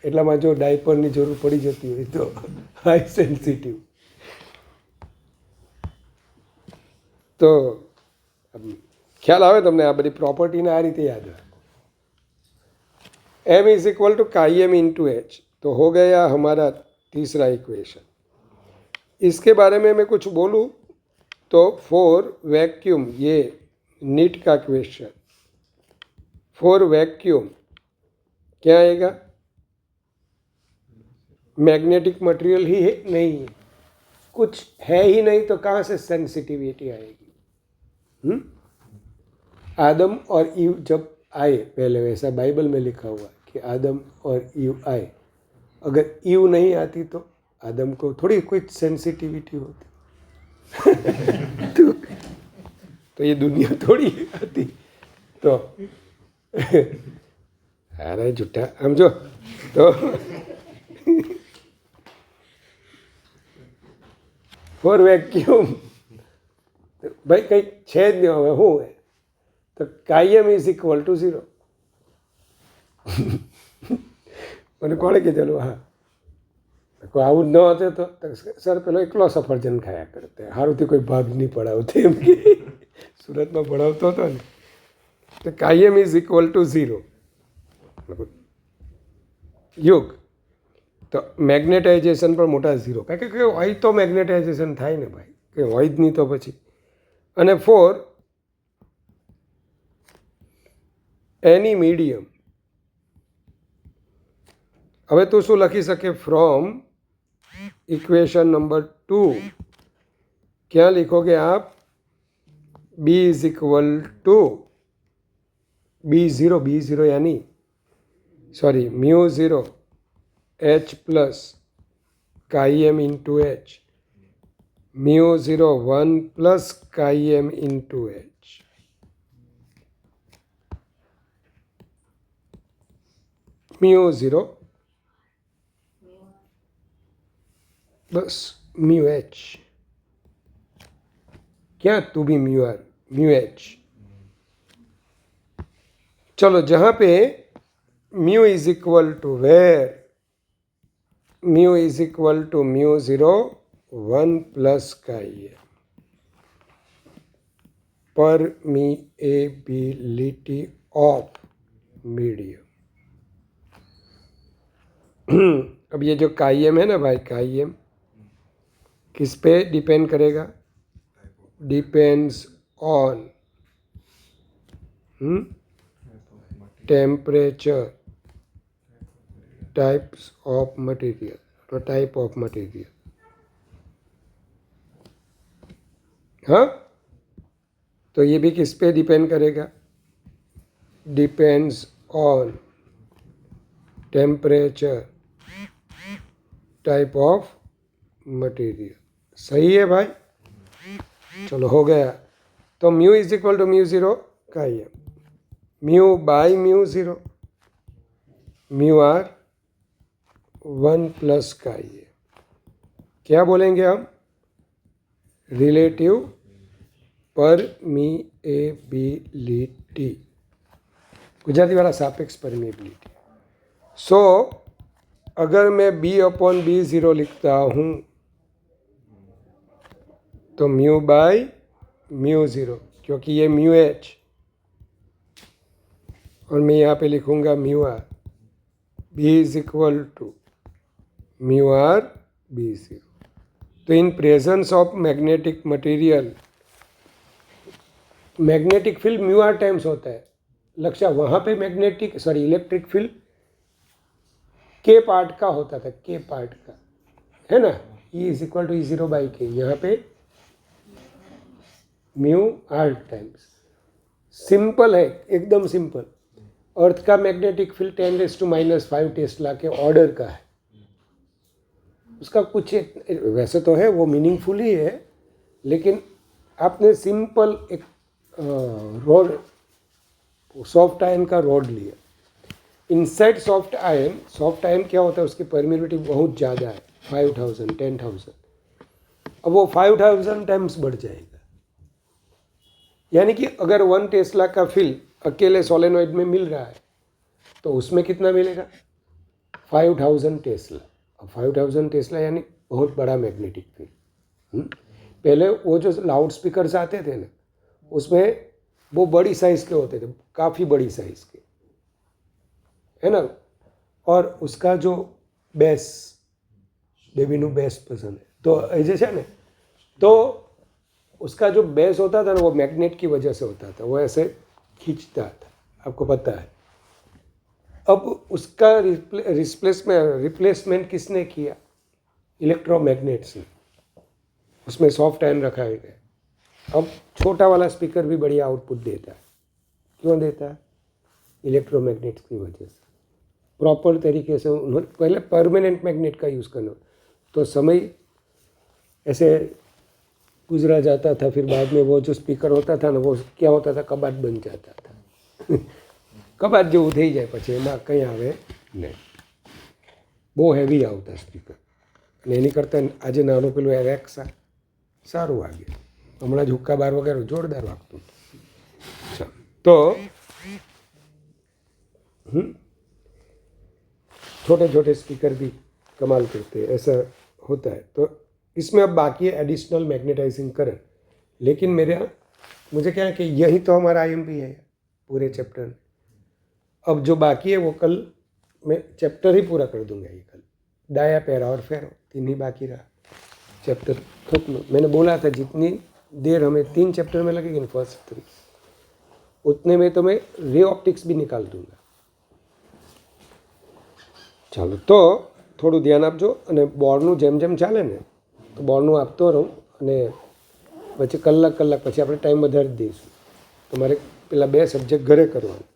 એટલામાં જો ડાયપરની જરૂર પડી જતી હોય તો હાઈ સેન્સિટિવ. તો ખ્યાલ આવે તમને? આ બધી પ્રોપર્ટીને આ રીતે યાદ રાખો. M is equal to chi M into H. तो हो गया हमारा तीसरा इक्वेशन. इसके बारे में मैं कुछ बोलूँ तो फॉर वैक्यूम, ये नीट का क्वेश्चन, फॉर वैक्यूम क्या आएगा? मैग्नेटिक मटेरियल ही है नहीं है, कुछ है ही नहीं, तो कहाँ से सेंसिटिविटी आएगी? आदम और ईव जब आए, पहले वैसा बाइबल में लिखा हुआ है कि आदम और ईव आए. अगर ईव नहीं आती तो आदम को थोड़ी कोई सेंसिटिविटी होती. तो ये दुनिया थोड़ी आती. तो अरे झूठा समझो. तो फॉर वैक्यूम भाई कहीं छेद नहीं हो हूँ है तो काई एम इज इक्वल टू 0. मैंने कोणे कीधेलू? हाँ, કોઈ આવું ન હતું તો સર પેલો એકલો સફરજન ખાયા કરતે, સારુંથી કોઈ ભાગ નહીં પડાવતો એમ કે સુરતમાં ભણાવતો હતો ને તો કાયમ ઇઝ ઇક્વલ ટુ 0 યુગ તો મેગ્નેટાઇઝેશન પણ મોટા 0 કારણ કે હોય તો મેગ્નેટાઇઝેશન થાય ને ભાઈ, કે હોય જ નહીં તો પછી. અને 4 એની મીડિયમ. હવે તું શું લખી શકે? ફ્રોમ इक्वेशन नंबर 2 क्या लिखोगे आप? B is equal to B0 यानी sorry mu 0 H plus chi M into H, mu 0 1 plus chi M into H. Mu 0 बस म्यू एच. क्या to B mu R mu H. चलो जहाँ पे mu is equal to where, mu is equal to mu 0 1 plus chi M. Permeability of medium. अब ये जो काई एम है ना भाई, काई एम किस पे डिपेंड करेगा? Depends on temperature, types of material, तो टाइप ऑफ मटेरियल. हाँ, तो ये भी किस पे डिपेंड करेगा? Depends on temperature, type of material. सही है भाई? चलो हो गया. तो mu is equal to mu 0 chi M, mu by mu 0, mu R 1 plus chi M. क्या बोलेंगे हम? Relative permeability. गुजराती वाला सापेक्ष परमिएबिलिटी. सो अगर मैं B/B0 लिखता हूँ तो म्यू बाय म्यू 0, क्योंकि ये म्यू एच, और मैं यहाँ पे लिखूँगा mu R. B is equal to mu R B0. तो in presence of magnetic material, magnetic field mu R times होता है. लक्ष्य वहाँ पे magnetic sorry electric field K part का होता था, के पार्ट का है ना. E is equal to E0 by K. यहाँ पे म्यू आर टाइम्स. सिंपल है, एकदम सिंपल. अर्थ का मैग्नेटिक फील्ड 10⁻⁵ टेस्ला के ऑर्डर का है. उसका कुछ वैसे तो है वो मीनिंगफुल ही है, लेकिन आपने सिंपल एक रॉड, सॉफ्ट आयन का रॉड लिया. इनसाइड सॉफ्ट आयन क्या होता है? उसकी परमिटिविटी बहुत ज़्यादा है, 5000 10,000. अब वो 5000 टाइम्स बढ़ जाएगा. यानी कि अगर 1 टेस्ला का फील्ड अकेले सोलेनॉइड में मिल रहा है तो उसमें कितना मिलेगा? 5000 टेस्ला. अब 5000 टेस्ला यानी बहुत बड़ा मैग्नेटिक फील्ड. पहले वो जो लाउड स्पीकर्स आते थे ना, उसमें वो बड़ी साइज़ के होते थे, काफ़ी बड़ी साइज़ के, है ना. और उसका जो बेस, बेबीનું बेस पसंद है तो ऐसे है ना, तो उसका जो बेस होता था ना वो मैग्नेट की वजह से होता था, वो ऐसे खींचता था, आपको पता है. अब उसका रिप्लेसमेंट किसने किया? इलेक्ट्रोमैग्नेट्स ने. उसमें सॉफ्ट आयन रखा गया. अब छोटा वाला स्पीकर भी बढ़िया आउटपुट देता है. क्यों देता है? इलेक्ट्रोमैग्नेट्स की वजह से. प्रॉपर तरीके से उन्होंने पहले परमानेंट मैग्नेट का यूज़ करना, तो समय ऐसे गुजरा जाता था. फिर बाद में वो जो स्पीकर होता था ना, वो क्या होता था? कबाट बन जाता था. कबाट જેવું થઈ જાય પછી એમાં કંઈ આવે નહીં. બહુ હેવી આવતા સ્પીકર. અને એની કરતાં આજે નાનું પેલું એલેક્સા સારું વાગે. હમણાં જ હુક્કા બાર વગેરે જોરદાર વાગતું. તો छोटे छोटे स्पीकर भी कमाल करते हैं, ऐसा होता है. तो इसमें अब बाकी है एडिशनल मैग्नेटाइजिंग करंट. लेकिन मेरे यहाँ मुझे क्या है कि यही तो हमारा IMP है पूरे चैप्टर में। अब जो बाकी है वो कल मैं चैप्टर ही पूरा कर दूंगा। ये कल डाया पैरा और फेरो 3 ही बाकी रहा, चैप्टर खत्म। मैंने बोला था जितनी देर हमें 3 चैप्टर में लगेगी ना फर्स्ट 3, उतने में तो मैं रे ऑप्टिक्स भी निकाल दूंगा। ચાલો તો થોડું ધ્યાન આપજો અને બોર્ડનું જેમ ચાલે ને તો બોર્ડનું આપતો રહું અને પછી કલાક પછી આપણે ટાઈમ વધારી દઈશું. તમારે પેલા 2 સબ્જેક્ટ ઘરે કરવાના.